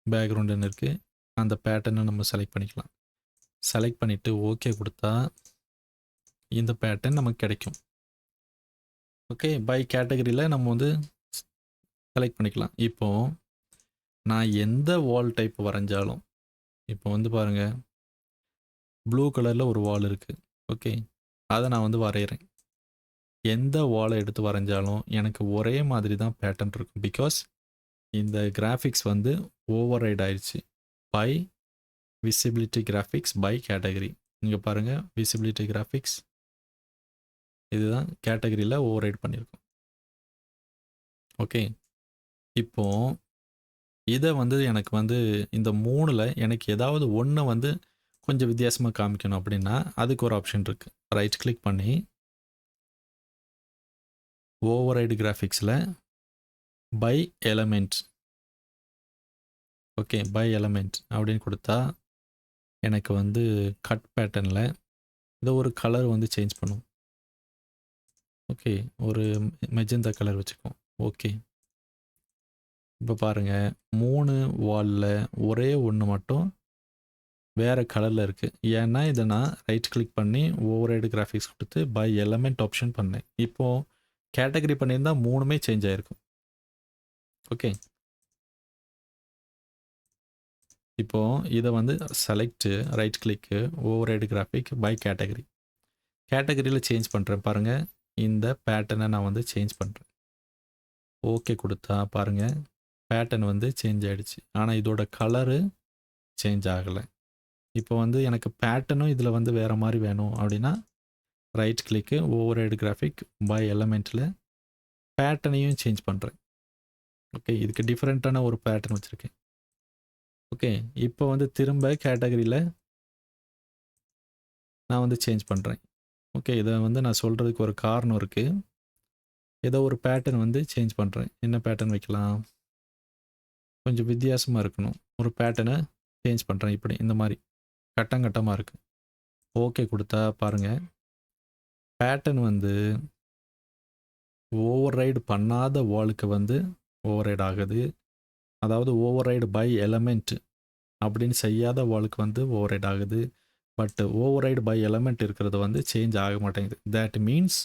பேக்ரவுண்டுன்னு இருக்குது. அந்த பேட்டர்னை நம்ம செலக்ட் பண்ணிக்கலாம். செலக்ட் பண்ணிவிட்டு ஓகே கொடுத்தா இந்த பேட்டர்ன் நமக்கு கிடைக்கும். ஓகே, பை கேட்டகரியில் நம்ம வந்து செலக்ட் பண்ணிக்கலாம். இப்போது நான் எந்த வால் டைப் வரைஞ்சாலும், இப்போ வந்து பாருங்கள் ப்ளூ கலரில் ஒரு வால் இருக்குது. ஓகே, அதை நான் வந்து வரைகிறேன். எந்த வாலை எடுத்து வரைஞ்சாலும் எனக்கு ஒரே மாதிரி தான் பேட்டர்ன் இருக்கும். பிகாஸ் இந்த கிராஃபிக்ஸ் வந்து ஓவர் ரைட் ஆயிடுச்சு by visibility graphics by category. இங்கே பாருங்கள் விசிபிலிட்டி கிராஃபிக்ஸ் இதுதான் கேட்டகரியில் ஓவர் ரைட் பண்ணியிருக்கோம். ஓகே, இப்போது இதை வந்து எனக்கு வந்து இந்த 3ல் எனக்கு ஏதாவது ஒன்று வந்து கொஞ்சம் வித்தியாசமாக காமிக்கணும் அப்படின்னா அதுக்கு ஒரு ஆப்ஷன் இருக்குது. ரைட் கிளிக் பண்ணி ஓவர் ரைடு கிராஃபிக்ஸில் by element, okay by element அப்படின்னு கொடுத்தா எனக்கு வந்து கட் பேட்டர்னில் இதை ஒரு கலர் வந்து சேஞ்ச் பண்ணும். ஓகே, ஒரு மெஜந்தா கலர் வச்சுக்குவோம். ஓகே, இப்போ பாருங்கள் 3 வாலில் ஒரே ஒன்று மட்டும் வேறு கலரில் இருக்குது. ஏன்னா இதை நான் ரைட் கிளிக் பண்ணி ஓவர் ரைடு கிராஃபிக்ஸ் கொடுத்து பை எலமெண்ட் ஆப்ஷன் பண்ணேன். இப்போது கேட்டகரி பண்ணியிருந்தால் 3மே சேஞ்ச் ஆகிருக்கும். ஓகே, இப்போது இதை வந்து select right click override graphic by category, கேட்டகரியில் சேஞ்ச் பண்ணுறேன். பாருங்கள் இந்த பேட்டர்னை நான் வந்து சேஞ்ச் பண்ணுறேன். ஓகே கொடுத்தா பாருங்கள் பேட்டர்ன் வந்து சேஞ்ச் ஆகிடுச்சு. ஆனால் இதோட கலரு சேஞ்ச் ஆகலை. இப்போ வந்து எனக்கு பேட்டர்னும் இதில் வந்து வேறு மாதிரி வேணும் அப்படின்னா right click override graphic by எலமெண்ட்டில் பேட்டர்னையும் சேஞ்ச் பண்ணுறேன். ஓகே, இதுக்கு டிஃப்ரெண்ட்டான ஒரு பேட்டர்ன் வச்சுருக்கேன். ஓகே, இப்போ வந்து திரும்ப கேட்டகரியில் நான் வந்து சேஞ்ச் பண்ணுறேன். ஓகே, இதை வந்து நான் சொல்கிறதுக்கு ஒரு காரணம் இருக்குது. ஏதோ ஒரு பேட்டர்ன் வந்து சேஞ்ச் பண்ணுறேன். என்ன பேட்டர்ன் வைக்கலாம், கொஞ்சம் வித்தியாசமாக இருக்கணும். ஒரு பேட்டர்னை சேஞ்ச் பண்ணுறேன். இப்படி இந்த மாதிரி கட்டமாக இருக்குது. ஓகே கொடுத்தா பாருங்கள் பேட்டர்ன் வந்து ஓவர் ரைடு பண்ணாத வாலுக்கு வந்து ஓவர் ரைடு ஆகுது. அதாவது ஓவர் ரைடு பை எலமெண்ட் அப்படின்னு செய்யாத வாலுக்கு வந்து ஓவர் ரைடு ஆகுது. But override by element இருக்கிறது வந்து சேஞ்ச் ஆக மாட்டேங்குது. தேட் மீன்ஸ்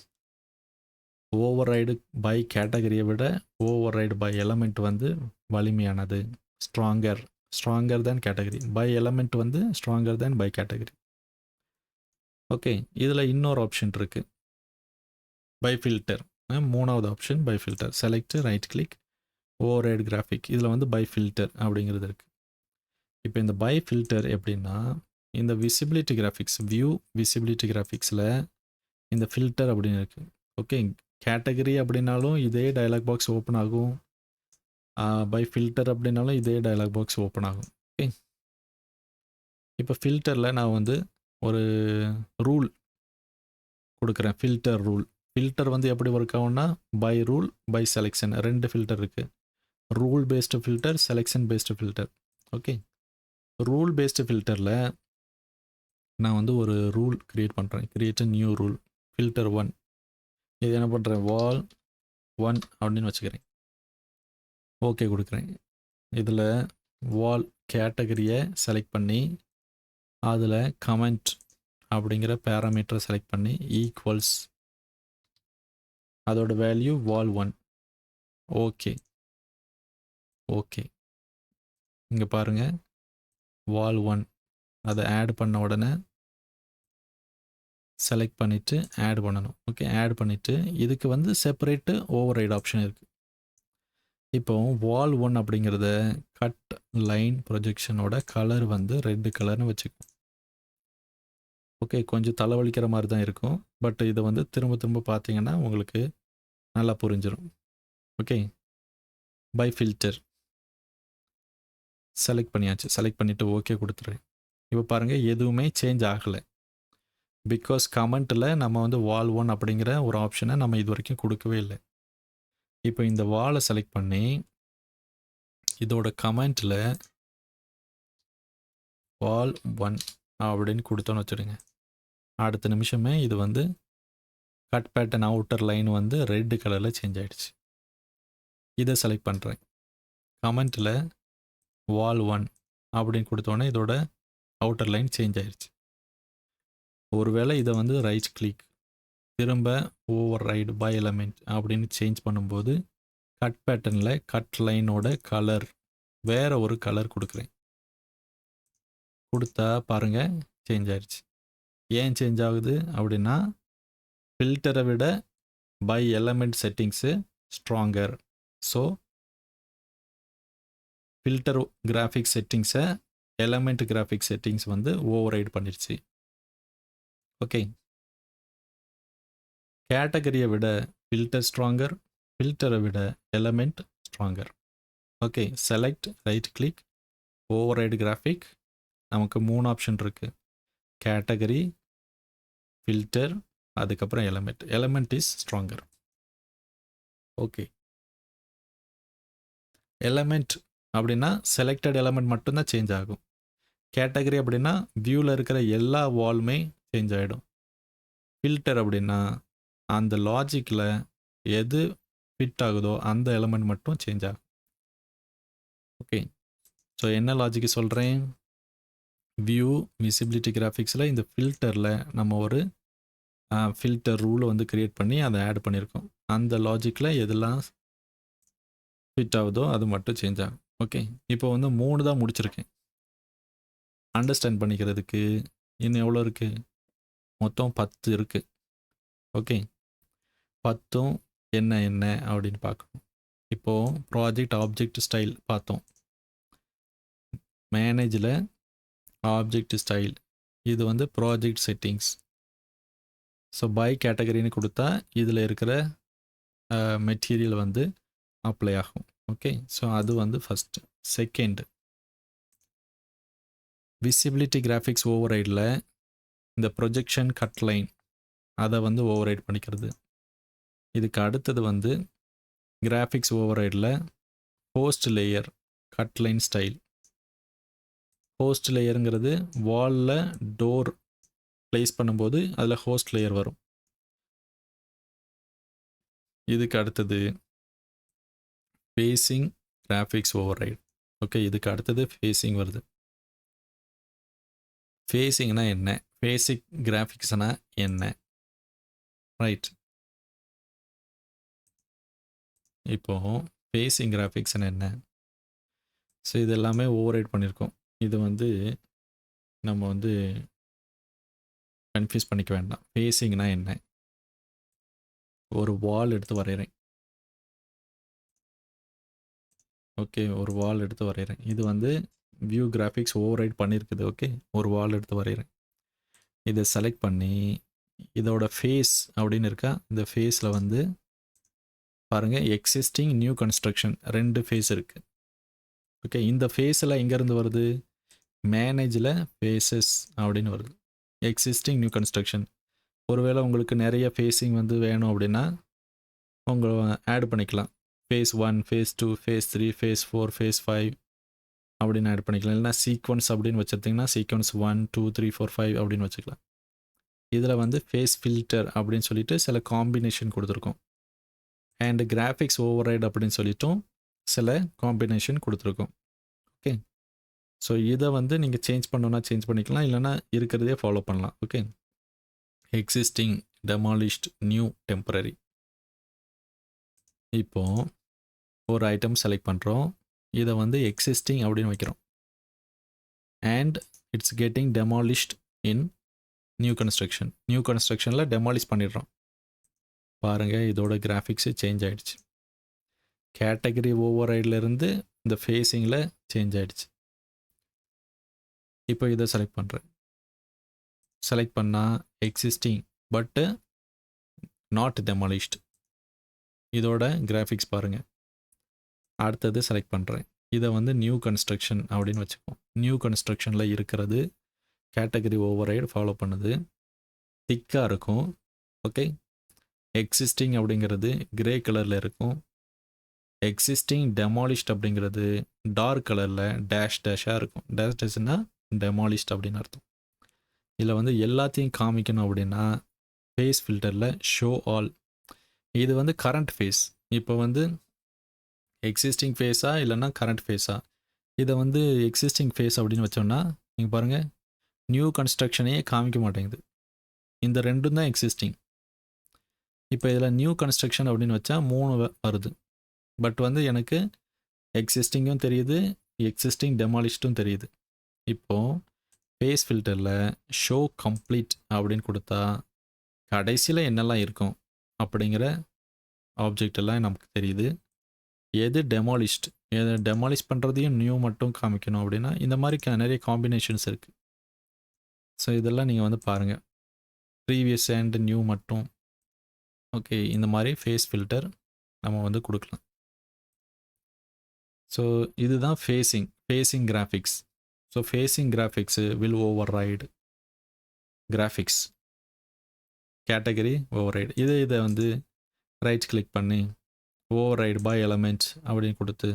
ஓவர்ரைடு பை கேட்டகரியை விட ஓவர்ரைடு பை எலமெண்ட் வந்து வலிமையானது. Stronger than category. By element வந்து stronger than by category. Okay, இதில் இன்னொரு ஆப்ஷன் இருக்குது, பை ஃபில்டர். மூணாவது option by filter. Select, right click, override graphic. இதில் வந்து பை ஃபில்டர் அப்படிங்கிறது இருக்குது. இப்போ இந்த பை ஃபில்டர் எப்படின்னா, இந்த விசிபிலிட்டி கிராஃபிக்ஸ், வியூ விசிபிலிட்டி கிராஃபிக்ஸில் இந்த ஃபில்டர் அப்படின்னு இருக்குது. ஓகே, கேட்டகரி அப்படின்னாலும் இதே டயலாக் பாக்ஸ் ஓப்பன் ஆகும். பை ஃபில்டர் அப்படின்னாலும் இதே டயலாக் பாக்ஸ் ஓப்பன் ஆகும். ஓகே, இப்போ ஃபில்டரில் நான் வந்து ஒரு ரூல் கொடுக்குறேன். Filter rule. ஃபில்டர் வந்து எப்படி ஒர்க் ஆகும்னா, by rule by selection, 2 filter இருக்குது. Rule based filter, selection based filter. Okay, rule based ஃபில்டரில் நான் வந்து ஒரு ரூல் க்ரியேட் பண்ணுறேன். Create a new rule, filter 1. இது என்ன பண்ணுறேன், வால் 1 அப்படின்னு வச்சுக்கிறேன். ஓகே கொடுக்குறேன். இதில் வால் கேட்டகரியை செலக்ட் பண்ணி அதில் கமெண்ட் அப்படிங்கிற பேராமீட்டரை செலக்ட் பண்ணி ஈக்குவல்ஸ், அதோட வேல்யூ வால் 1. ஓகே ஓகே, இங்கே பாருங்கள், வால் 1 அதை ஆட் பண்ண உடனே செலக்ட் பண்ணிவிட்டு ஆட் பண்ணணும். ஓகே, ஆட் பண்ணிவிட்டு இதுக்கு வந்து செப்பரேட்டு ஓவர்ரைடு ஆப்ஷன் இருக்குது. இப்போ வால் 1 அப்படிங்கிறத கட் லைன் ப்ரொஜெக்ஷனோட கலர் வந்து ரெட் கலர்னு வச்சுக்கணும். ஓகே, கொஞ்சம் தலைவலிக்கிற மாதிரி தான் இருக்கும், பட் இதை வந்து திரும்ப திரும்ப பார்த்தீங்கன்னா உங்களுக்கு நல்லா புரிஞ்சிடும். ஓகே, பை ஃபில்டர் செலக்ட் பண்ணியாச்சு. செலக்ட் பண்ணிவிட்டு ஓகே கொடுத்துட்றேன். இப்போ பாருங்கள், எதுவுமே சேஞ்ச் ஆகலை. பிகாஸ் கமெண்ட்டில் நம்ம வந்து வால் 1 அப்படிங்கிற ஒரு ஆப்ஷனை நம்ம இது வரைக்கும் கொடுக்கவே இல்லை. இப்போ இந்த வாலை செலக்ட் பண்ணி இதோட கமெண்ட்டில் வால் 1 அப்படின்னு கொடுத்தோன்னு வச்சுடுங்க. அடுத்த நிமிஷமே இது வந்து கட் பேட்டர்ன் அவுட்டர் லைன் வந்து ரெட் கலரில் சேஞ்ச் ஆகிடுச்சு. இதை செலக்ட் பண்ணுறேன். கமெண்ட்டில் வால் 1 அப்படின்னு கொடுத்தோன்னே இதோட அவுட்டர் லைன் சேஞ்ச் ஆயிடுச்சு. ஒருவேளை இதை வந்து ரைட் கிளிக் திரும்ப ஓவர் ரைடு பை எலமெண்ட் அப்படின்னு சேஞ்ச் பண்ணும்போது கட் பேட்டர்னில் கட் லைனோட கலர் வேறு ஒரு கலர் கொடுக்குறேன். கொடுத்தா பாருங்கள் சேஞ்ச் ஆயிடுச்சு. ஏன் சேஞ்ச் ஆகுது அப்படின்னா, ஃபில்டரை விட by element settings stronger. So filter graphic செட்டிங்ஸை எலமெண்ட் கிராஃபிக் செட்டிங்ஸ் வந்து ஓவர் ரைடு பண்ணிடுச்சு. ஓகே, கேட்டகரியை விட ஃபில்டர் ஸ்ட்ராங்கர், ஃபில்டரை விட element stronger. Okay, select, right click, override graphic. நமக்கு 3 ஆப்ஷன் இருக்குது, கேட்டகரி, ஃபில்டர், அதுக்கப்புறம் element. Element is stronger. Okay, element அப்படின்னா செலக்டட் எலமெண்ட் மட்டும்தான் சேஞ்ச் ஆகும். கேட்டகரி அப்படின்னா வியூவில் இருக்கிற எல்லா வால்மே சேஞ்ச் ஆகிடும். ஃபில்டர் அப்படின்னா அந்த லாஜிக்கில் எது ஃபிட் ஆகுதோ அந்த எலமெண்ட் மட்டும் சேஞ்ச் ஆகும். ஓகே, ஸோ என்ன லாஜிக்கு சொல்கிறேன், வியூ விசிபிலிட்டி கிராஃபிக்ஸில் இந்த ஃபில்டரில் நம்ம ஒரு ஃபில்டர் ரூலை வந்து க்ரியேட் பண்ணி அதை ஆட் பண்ணியிருக்கோம். அந்த லாஜிக்கில் எதெல்லாம் ஃபிட் ஆகுதோ அது மட்டும் சேஞ்ச் ஆகும். ஓகே, இப்போ வந்து 3 தான் முடிச்சிருக்கேன். அண்டர்ஸ்டாண்ட் பண்ணிக்கிறதுக்கு இன்னும் எவ்வளோ இருக்குது, மொத்தம் 10 இருக்குது. ஓகே, 10ம் என்ன என்ன அப்படின்னு பார்க்கணும். இப்போது ப்ராஜெக்ட் ஆப்ஜெக்ட் ஸ்டைல் பார்த்தோம். மேனேஜில் ஆப்ஜெக்ட் ஸ்டைல் இது வந்து ப்ராஜெக்ட் செட்டிங்ஸ். ஸோ பை கேட்டகரின்னு கொடுத்தா இதில் இருக்கிற மெட்டீரியல் வந்து அப்ளை ஆகும். ஓகே, ஸோ அது வந்து ஃபஸ்ட்டு. செகண்ட், விசிபிலிட்டி கிராஃபிக்ஸ் ஓவர் ரைடில் இந்த ப்ரொஜெக்ஷன் கட் லைன் அதை வந்து ஓவர் ரைட் பண்ணிக்கிறது. இதுக்கு அடுத்தது வந்து கிராஃபிக்ஸ் ஓவர் ரைடில் host layer cut line style. Host லேயருங்கிறது வாலில் டோர் ப்ளேஸ் பண்ணும்போது அதில் ஹோஸ்ட் லேயர் வரும். இதுக்கு அடுத்தது facing graphics over right. Okay, இதுக்கு அடுத்தது ஃபேஸிங் வருது. ஃபேஸிங்னா என்ன, பேசிக் கிராஃபிக்ஸ்னா என்ன, ரைட். இப்போ ஃபேஸிங் கிராஃபிக்ஸ்னு என்ன? ஸோ இது எல்லாமே ஓவர்ரைட் பண்ணியிருக்கோம். இது வந்து நம்ம வந்து கன்ஃப்யூஸ் பண்ணிக்க வேண்டாம். ஃபேஸிங்னா என்ன? ஒரு வால் எடுத்து வரைகிறேன். ஓகே, ஒரு வால் எடுத்து வரைகிறேன். இது வந்து வியூ கிராஃபிக்ஸ் ஓவர்ரைட் பண்ணியிருக்குது. ஓகே, ஒரு வால் எடுத்து வரைகிறேன். இதை செலக்ட் பண்ணி இதோட ஃபேஸ் அப்படின்னு இருக்கா, இந்த ஃபேஸில் வந்து பாருங்கள், எக்ஸிஸ்டிங் நியூ கன்ஸ்ட்ரக்ஷன் 2 ஃபேஸ் இருக்குது. ஓகே, இந்த ஃபேஸில் எங்கேருந்து வருது? மேனேஜில் ஃபேஸஸ் அப்படின்னு வருது. Existing new construction. ஒருவேளை உங்களுக்கு நிறைய ஃபேஸிங் வந்து வேணும் அப்படின்னா உங்கள் ஆட் பண்ணிக்கலாம். Phase 1, phase 2, phase 3, phase 4, phase 5 அப்படின்னு ஆட் பண்ணிக்கலாம். இல்லைனா சீக்வன்ஸ் அப்படின்னு வச்சுருத்திங்கன்னா சீக்வன்ஸ் 1, 2, 3, 4, 5 அப்படின்னு வச்சுக்கலாம். இதில் வந்து ஃபேஸ் ஃபில்டர் அப்படின்னு சொல்லிட்டு சில காம்பினேஷன் கொடுத்துருக்கோம். அண்ட் கிராஃபிக்ஸ் ஓவர்ரைட் அப்படின்னு சொல்லிட்டும் சில காம்பினேஷன் கொடுத்துருக்கோம். ஓகே, ஸோ இதை வந்து நீங்கள் சேஞ்ச் பண்ணணுன்னா சேஞ்ச் பண்ணிக்கலாம், இல்லைனா இருக்கிறதே ஃபாலோ பண்ணலாம். Okay, existing, demolished, new, temporary. இப்போது ஒரு ஐட்டம் செலக்ட் பண்ணுறோம். இதை வந்து எக்ஸிஸ்டிங் அப்படின்னு வைக்கிறோம். And it's getting demolished in new construction. New கன்ஸ்ட்ரக்ஷனில் டெமாலிஷ் பண்ணிடுறோம். பாருங்கள், இதோட கிராஃபிக்ஸு சேஞ்ச் ஆகிடுச்சு. கேட்டகரி ஓவர்ரைட்லேருந்து இந்த ஃபேஸிங்கில் சேஞ்ச் ஆகிடுச்சு. இப்போ இதை செலக்ட் பண்ணுறேன். செலக்ட் பண்ணால் எக்ஸிஸ்டிங் பட்டு நாட் டெமாலிஷ்ட். இதோட கிராஃபிக்ஸ் பாருங்கள். அடுத்தது செலக்ட் பண்ணுறேன். இதை வந்து நியூ கன்ஸ்ட்ரக்ஷன் அப்படின்னு வச்சுப்போம். நியூ கன்ஸ்ட்ரக்ஷனில் இருக்கிறது கேட்டகரி ஓவர்ரைடு ஃபாலோ பண்ணுது. திக்காக இருக்கும். ஓகே, எக்ஸிஸ்டிங் அப்படிங்கிறது கிரே கலரில் இருக்கும். எக்ஸிஸ்டிங் டெமாலிஷ்ட் அப்படிங்கிறது டார்க் கலரில் டேஷ் டேஷாக இருக்கும். டேஷ் டேஷ்னா டெமாலிஷ்ட் அப்படின்னு அர்த்தம். இதில் வந்து எல்லாத்தையும் காமிக்கணும் அப்படின்னா ஃபேஸ் ஃபில்டரில் ஷோ ஆல். இது வந்து கரண்ட் ஃபேஸ். இப்போ வந்து எக்ஸிஸ்டிங் ஃபேஸா இல்லைன்னா கரண்ட் ஃபேஸா? இதை வந்து எக்ஸிஸ்டிங் ஃபேஸ் அப்படின்னு வச்சோன்னா நீங்கள் பாருங்கள், நியூ கன்ஸ்ட்ரக்ஷனையே காமிக்க மாட்டேங்குது. இந்த ரெண்டும் தான் எக்ஸிஸ்டிங். இப்போ இதில் நியூ கன்ஸ்ட்ரக்ஷன் அப்படின்னு வச்சா 3 வருது. பட் வந்து எனக்கு எக்ஸிஸ்டிங்கும் தெரியுது, எக்ஸிஸ்டிங் டெமாலிஷ்டும் தெரியுது. இப்போது ஃபேஸ் ஃபில்டரில் ஷோ கம்ப்ளீட் அப்படின்னு கொடுத்தா கடைசியில் என்னெல்லாம் இருக்கும் அப்படிங்கிற ஆப்ஜெக்ட் எல்லாம் நமக்கு தெரியுது. எது டெமாலிஷ்ட், எது டெமாலிஷ் பண்ணுறதையும் நியூ மட்டும் காமிக்கணும் அப்படின்னா இந்த மாதிரி நிறைய காம்பினேஷன்ஸ் இருக்குது. ஸோ இதெல்லாம் நீங்கள் வந்து பாருங்கள், ப்ரீவியஸ் அண்ட் நியூ மட்டும். ஓகே, இந்த மாதிரி ஃபேஸ் ஃபில்டர் நம்ம வந்து கொடுக்கலாம். ஸோ இதுதான் phasing graphics. So phasing graphics will override graphics category override. இதை வந்து ரைட் கிளிக் பண்ணி ஓவர்ரைடு பை எலமெண்ட்ஸ் அப்படின்னு கொடுத்து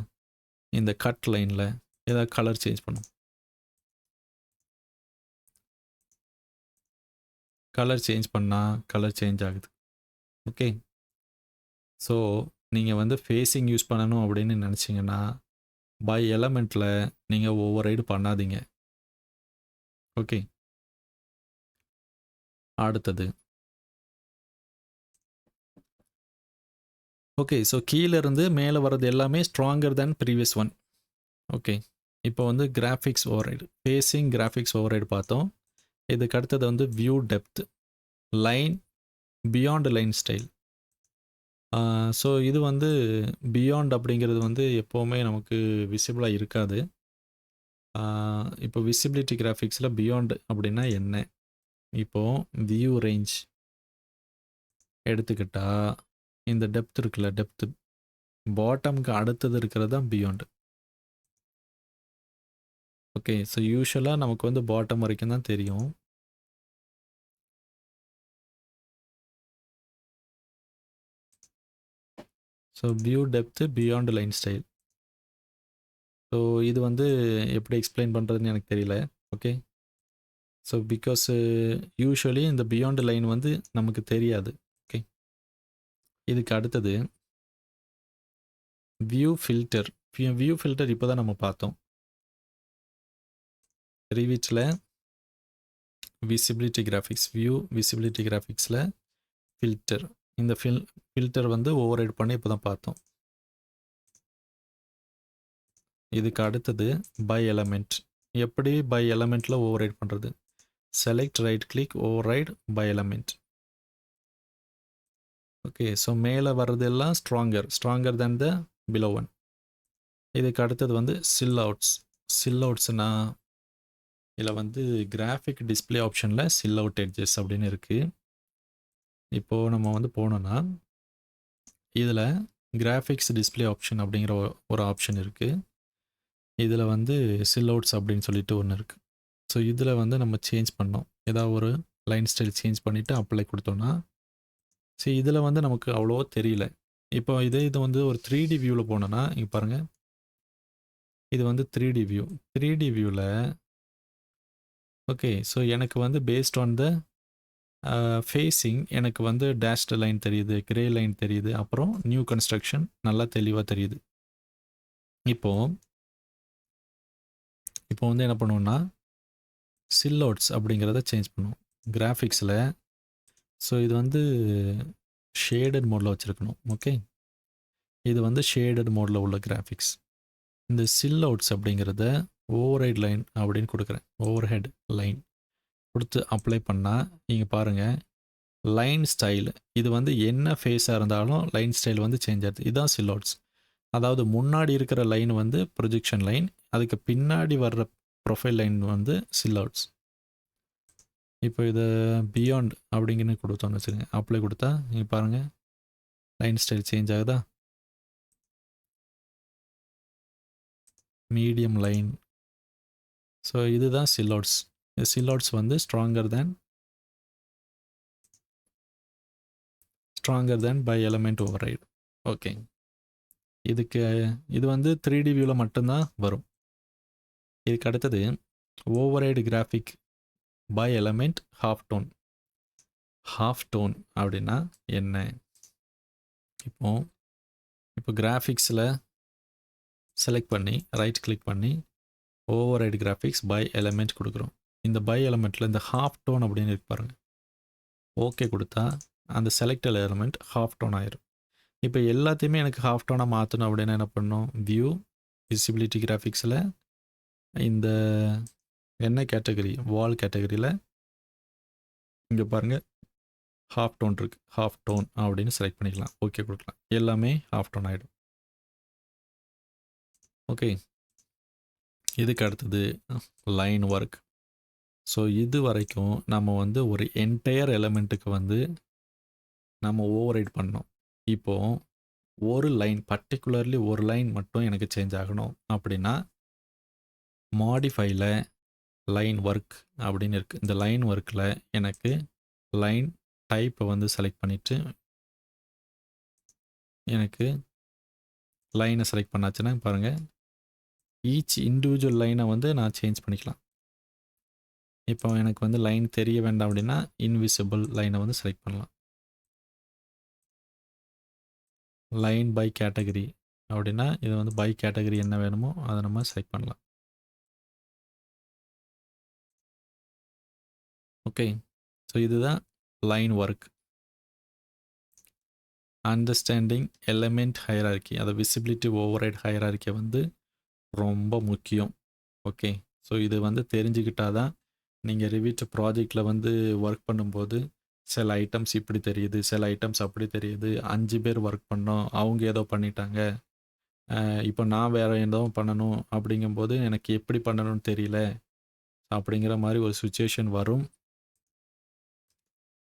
இந்த கட் லைனில் ஏதாவது கலர் சேஞ்ச் பண்ணும். கலர் சேஞ்ச் பண்ணால் கலர் சேஞ்ச் ஆகுது. ஓகே, ஸோ நீங்கள் வந்து ஃபேஸிங் யூஸ் பண்ணணும் அப்படின்னு நினச்சிங்கன்னா பை எலமெண்ட்டில் நீங்கள் ஓவர்ரைடு பண்ணாதீங்க. ஓகே, அடுத்தது ஓகே. ஸோ கீழேருந்து மேலே வர்றது எல்லாமே stronger than previous one. Okay, இப்போ வந்து graphics override, facing graphics override பார்த்தோம். இதுக்கு அடுத்தது வந்து view depth, line, beyond line style. So இது வந்து பியாண்ட் அப்படிங்கிறது வந்து எப்போவுமே நமக்கு விசிபிளாக இருக்காது. இப்போ விசிபிலிட்டி கிராஃபிக்ஸில் பியாண்ட் அப்படின்னா என்ன? இப்போது வியூ ரேஞ்ச் எடுத்துக்கிட்டால் இந்த டெப்த் இருக்குல்ல, டெப்த்து பாட்டமுக்கு அடுத்தது இருக்கிறது தான் பியாண்ட். ஓகே, ஸோ யூஸ்வலாக நமக்கு வந்து பாட்டம் வரைக்கும் தான் தெரியும். So view depth, beyond line style. So இது வந்து எப்படி எக்ஸ்பிளைன் பண்ணுறதுன்னு எனக்கு தெரியல. ஓகே, ஸோ பிகாஸ் யூஸ்வலி இந்த பியாண்ட் லைன் வந்து நமக்கு தெரியாது. ஓகே, இதுக்கு அடுத்தது வியூ ஃபில்டர். வியூ ஃபில்டர் இப்போ தான் நம்ம பார்த்தோம். ரிவிச்சில் விசிபிலிட்டி கிராஃபிக்ஸ், வியூ விசிபிலிட்டி கிராஃபிக்ஸில் ஃபில்டர். இந்த ஃபில்டர் வந்து ஓவர்ரைட் பண்ணி இப்போ தான் பார்த்தோம். இதுக்கு அடுத்தது பை எலமெண்ட். எப்படி பை எலமெண்ட்டில் ஓவர் ரைட் பண்ணுறது? Select right click overwrite by element. Okay, so மேலே வர்றதெல்லாம் stronger than the below one. இதுக்கு அடுத்தது வந்து சில் அவுட்ஸ். சில் அவுட்ஸ்னா இதில் வந்து கிராஃபிக் டிஸ்பிளே ஆப்ஷனில் சில் அவுட் எட்ஜஸ் அப்படின்னு இருக்குது. இப்போது நம்ம வந்து போனோன்னா இதில் கிராஃபிக்ஸ் டிஸ்பிளே ஆப்ஷன் அப்படிங்கிற ஒரு ஆப்ஷன் இருக்குது. இதில் வந்து சில் அவுட்ஸ் அப்படின்னு சொல்லிட்டு ஒன்று இருக்குது. ஸோ இதில் வந்து நம்ம சேஞ்ச் பண்ணோம். ஏதாவது ஒரு லைன் ஸ்டைல் சேஞ்ச் பண்ணிவிட்டு அப்ளை கொடுத்தோன்னா சரி இதில் வந்து நமக்கு அவ்வளோவா தெரியல. இப்போ இது வந்து ஒரு 3D வியூவில் போனோன்னா இங்கே பாருங்கள், இது வந்து 3D வியூ. 3D வியூவில் ஓகே, ஸோ எனக்கு வந்து பேஸ்ட் ஆன் த ஃபேஸிங் எனக்கு வந்து டேஷ்டு லைன் தெரியுது, கிரே லைன் தெரியுது, அப்புறம் நியூ கன்ஸ்ட்ரக்ஷன் நல்லா தெளிவாக தெரியுது. இப்போ வந்து என்ன பண்ணுவோம்னா சில் அவுட்ஸ் அப்படிங்கிறத சேஞ்ச் பண்ணுவோம் கிராஃபிக்ஸில். ஸோ இது வந்து ஷேடட் மோடில் வச்சுருக்கணும். ஓகே, இது வந்து ஷேடட் மோடில் உள்ள கிராஃபிக்ஸ். இந்த சில் அவுட்ஸ் அப்படிங்கிறத ஓவர் ஹெட் லைன் அப்படின்னு கொடுக்குறேன். ஓவர் ஹெட் லைன் கொடுத்து அப்ளை பண்ணால் இங்கே பாருங்கள் லைன் ஸ்டைல். இது வந்து என்ன ஃபேஸாக இருந்தாலும் லைன் ஸ்டைல் வந்து சேஞ்ச் ஆகுது. இதுதான் சில் அவுட்ஸ். அதாவது முன்னாடி இருக்கிற லைன் வந்து ப்ரொஜெக்ஷன் லைன், அதுக்கு பின்னாடி வர்ற ப்ரொஃபைல் லைன் வந்து சில் அவுட்ஸ். இப்போ இதை பியாண்ட் அப்படிங்கன்னு கொடுத்தோன்னு வச்சுருங்க, அப்ளை கொடுத்தா இங்கே பாருங்கள் லைன் ஸ்டைல் சேஞ்ச் ஆகுதா. Medium line. ஸோ இதுதான் சில் அவுட்ஸ். சில் அவுட்ஸ் வந்து stronger than by element override. Okay, இது வந்து 3D வியூவில் மட்டும்தான் வரும். இதுக்கு அடுத்தது override graphic by element halftone. Halftone அப்படின்னா என்ன? இப்போ கிராஃபிக்ஸில் செலக்ட் பண்ணி ரைட் கிளிக் பண்ணி override graphics by element கொடுக்குறோம். இந்த பை எலமெண்ட்டில் இந்த ஹாஃப் டோன் அப்படின்னு இருக்கு பாருங்கள். ஓகே கொடுத்தா அந்த செலக்டட் எலமெண்ட் ஹாஃப் டோன் ஆயிரும். இப்போ எல்லாத்தையுமே எனக்கு ஹாஃப் டோனாக மாற்றணும் அப்படின்னா என்ன பண்ணணும்? வியூ விசிபிலிட்டி கிராஃபிக்ஸில் இந்த என்ன கேட்டகரி, வால் கேட்டகரியில் இங்கே பாருங்கள் ஹாஃப் டோன் இருக்குது. ஹாஃப் டோன் அப்படின்னு செலக்ட் பண்ணிக்கலாம். ஓகே கொடுக்கலாம். எல்லாமே ஹாஃப் டோன் ஆகிடும். ஓகே, இதுக்கு அடுத்தது லைன் ஒர்க். ஸோ இது வரைக்கும் நம்ம வந்து ஒரு என்டையர் எலமெண்ட்டுக்கு வந்து நம்ம ஓவர் ரைட் பண்ணோம். இப்போது ஒரு லைன் பர்டிகுலர்லி ஒரு லைன் மட்டும் எனக்கு சேஞ்ச் ஆகணும் அப்படின்னா மாடிஃபைல லைன் ஒர்க் அப்படின்னு இருக்குது. இந்த லைன் ஒர்க்கில் எனக்கு லைன் டைப்பை வந்து செலக்ட் பண்ணிவிட்டு எனக்கு லைனை செலக்ட் பண்ணாச்சுன்னா பாருங்கள் ஈச் இண்டிவிஜுவல் லைனை வந்து நான் சேஞ்ச் பண்ணிக்கலாம். இப்போ எனக்கு வந்து லைன் தெரிய வேண்டாம் அப்படின்னா இன்விசிபிள் லைனை வந்து செலக்ட் பண்ணலாம். லைன் பை கேட்டகரி அப்படின்னா இது வந்து பை கேட்டகரி என்ன வேணுமோ அதை நம்ம செலக்ட் பண்ணலாம். ஓகே, ஸோ இதுதான் line work. Understanding element hierarchy, அதை விசிபிலிட்டி ஓவர் ரைட் ஹையரார்கியை வந்து ரொம்ப முக்கியம். ஓகே, ஸோ இது வந்து தெரிஞ்சுக்கிட்டால் தான் நீங்கள் ரிவிட் ப்ராஜெக்டில் வந்து ஒர்க் பண்ணும்போது சில ஐட்டம்ஸ் இப்படி தெரியுது, சில ஐட்டம்ஸ் அப்படி தெரியுது. 5 பேர் ஒர்க் பண்ணோம், அவங்க ஏதோ பண்ணிட்டாங்க, இப்போ நான் வேறு ஏதோ பண்ணணும் அப்படிங்கும்போது எனக்கு எப்படி பண்ணணும்னு தெரியல அப்படிங்கிற மாதிரி ஒரு சுச்சுவேஷன் வரும்.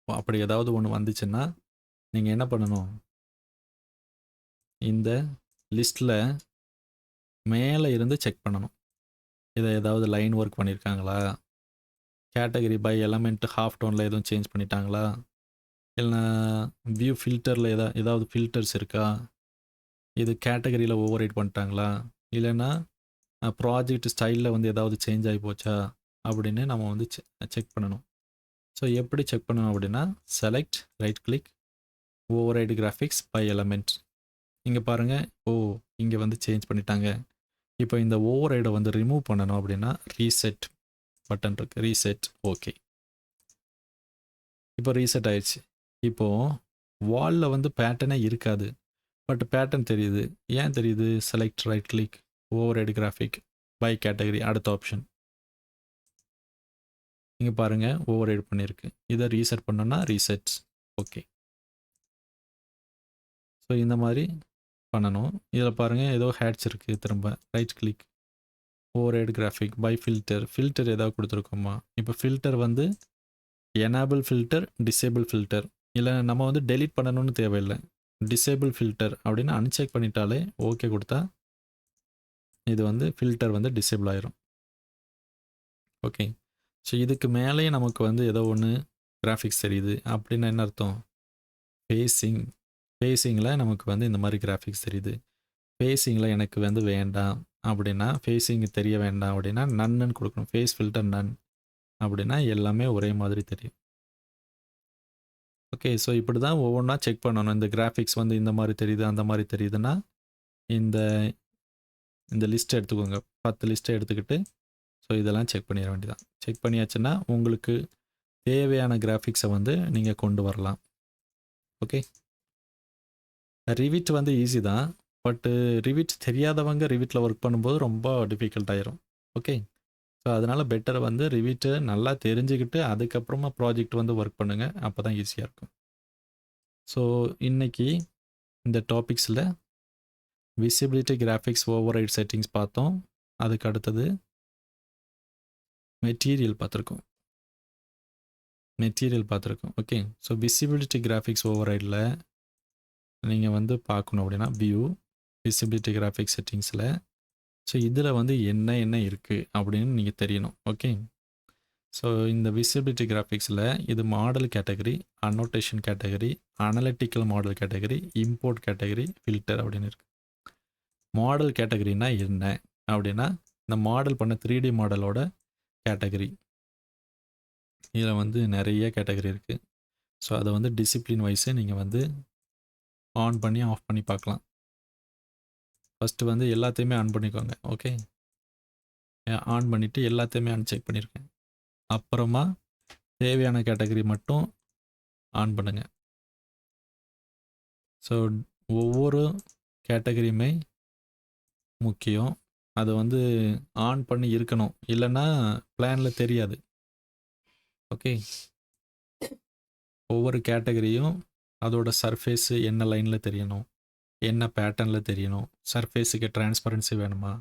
அப்படி ஏதாவது ஒன்று வந்துச்சுன்னா நீங்கள் என்ன பண்ணணும்? இந்த லிஸ்ட்டில் மேலே இருந்து செக் பண்ணணும். இதை ஏதாவது லைன் ஒர்க் பண்ணியிருக்காங்களா, கேட்டகரி பை எலமெண்ட் ஹாஃப் டோனில் எதுவும் சேஞ்ச் பண்ணிட்டாங்களா, இல்லைனா வியூ ஃபில்டரில் ஏதாவது ஃபில்டர்ஸ் இருக்கா, இது கேட்டகரியில் ஓவர் ரைட் பண்ணிட்டாங்களா, இல்லைன்னா ப்ராஜெக்ட் ஸ்டைலில் வந்து ஏதாவது சேஞ்ச் ஆகி போச்சா அப்படின்னு நம்ம வந்து செக் பண்ணணும். ஸோ எப்படி செக் பண்ணணும் அப்படின்னா select right click override graphics by element. இங்கே பாருங்கள், இங்கே வந்து சேஞ்ச் பண்ணிட்டாங்க. இப்போ இந்த ஓவர் ரைடை வந்து ரிமூவ் பண்ணணும் அப்படின்னா ரீசெட் பட்டன் இருக்குது, ரீசெட். ஓகே, இப்போ ரீசெட் ஆயிடுச்சு. இப்போது வாலில் வந்து பேட்டர்னே இருக்காது, பட் பேட்டர்ன் தெரியுது. ஏன் தெரியுது? Select right click override graphic by category அடுத்த ஆப்ஷன். இங்கே பாருங்கள் ஓவர்ரைடு பண்ணியிருக்கு. இதை ரீசெட் பண்ணோன்னா ரீசெட்ஸ். ஓகே. ஸோ இந்த மாதிரி பண்ணணும். இதில் பாருங்கள் ஏதோ ஹேட்ச் இருக்குது. திரும்ப right click override graphic by filter. Filter ஏதாவது கொடுத்துருக்கோமா? இப்போ ஃபில்டர் வந்து எனேபிள் ஃபில்டர், டிசேபிள் ஃபில்டர். இல்லை நம்ம வந்து டெலீட் பண்ணணும்னு தேவையில்லை. டிசேபிள் ஃபில்டர் அப்படின்னு அன்செக் பண்ணிட்டாலே ஓகே கொடுத்தா இது வந்து ஃபில்டர் வந்து டிசேபிள் ஆயிரும். ஓகே. ஸோ இதுக்கு மேலேயே நமக்கு வந்து ஏதோ ஒன்று கிராஃபிக்ஸ் தெரியுது அப்படின்னு என்ன அர்த்தம்? ஃபேஸிங்கில் நமக்கு வந்து இந்த மாதிரி கிராஃபிக்ஸ் தெரியுது. ஃபேஸிங்கில் எனக்கு வந்து வேண்டாம் அப்படின்னா, ஃபேஸிங் தெரிய வேண்டாம் அப்படின்னா நன்னு கொடுக்கணும். ஃபேஸ் ஃபில்டர் நன் அப்படின்னா எல்லாமே ஒரே மாதிரி தெரியும். ஓகே. ஸோ இப்படி தான் ஒவ்வொன்றா செக் பண்ணணும். இந்த கிராஃபிக்ஸ் வந்து இந்த மாதிரி தெரியுது, அந்த மாதிரி தெரியுதுன்னா இந்த இந்த லிஸ்ட்டை எடுத்துக்கோங்க. 10 லிஸ்ட்டை எடுத்துக்கிட்டு ஸோ இதெல்லாம் செக் பண்ணிட வேண்டியதான். செக் பண்ணியாச்சுன்னா உங்களுக்கு தேவையான கிராஃபிக்ஸை வந்து நீங்கள் கொண்டு வரலாம். ஓகே. ரிவிட் வந்து ஈஸி தான். பட்டு ரிவிட் தெரியாதவங்க ரிவிட்டில் ஒர்க் பண்ணும்போது ரொம்ப டிஃபிகல்ட் ஆயிரும். ஓகே. ஸோ அதனால் பெட்டர் வந்து ரிவிட்டை நல்லா தெரிஞ்சுக்கிட்டு அதுக்கப்புறமா ப்ராஜெக்ட் வந்து ஒர்க் பண்ணுங்கள். அப்போ தான் ஈஸியாக இருக்கும். ஸோ இன்றைக்கி இந்த டாபிக்ஸில் விசிபிலிட்டி கிராஃபிக்ஸ் ஓவர்ரைட் செட்டிங்ஸ் பார்த்தோம். அதுக்கு அடுத்தது மெட்டீரியல் பார்த்துருக்கோம். ஓகே. ஸோ விசிபிலிட்டி கிராஃபிக்ஸ் ஓவர்ரைடில் நீங்கள் வந்து பார்க்கணும் அப்படின்னா வியூ விசிபிலிட்டி கிராஃபிக்ஸ் செட்டிங்ஸில் ஸோ இதில் வந்து என்ன இருக்குது அப்படின்னு நீங்கள் தெரியணும். ஓகே. ஸோ இந்த விசிபிலிட்டி கிராஃபிக்ஸில் இது model category, annotation category, analytical model category, import category, filter அப்படின்னு இருக்குது. மாடல் கேட்டகரினா என்ன அப்படின்னா இந்த மாடல் பண்ண 3D மாடலோட கேட்டகரி. இதில் வந்து நிறைய கேட்டகரி இருக்குது. ஸோ அதை வந்து டிசிப்ளின் வைஸு நீங்கள் வந்து ஆன் பண்ணி ஆஃப் பண்ணி பார்க்கலாம். ஃபஸ்ட்டு வந்து எல்லாத்தையுமே ஆன் பண்ணிக்கோங்க. ஓகே. ஆன் பண்ணிவிட்டு எல்லாத்தையுமே அன்செக் பண்ணியிருக்கேன். அப்புறமா தேவையான கேட்டகரி மட்டும் ஆன் பண்ணுங்கள். ஸோ ஒவ்வொரு கேட்டகரியுமே முக்கியம். அதை வந்து ஆன் பண்ணி இருக்கணும். இல்லைன்னா பிளானில் தெரியாது. ஓகே. ஒவ்வொரு கேட்டகரியும் அதோட சர்ஃபேஸு என்ன லைனில் தெரியணும், என்ன பேட்டர்னில் தெரியணும், சர்ஃபேஸுக்கு டிரான்ஸ்பரன்சி வேணுமா,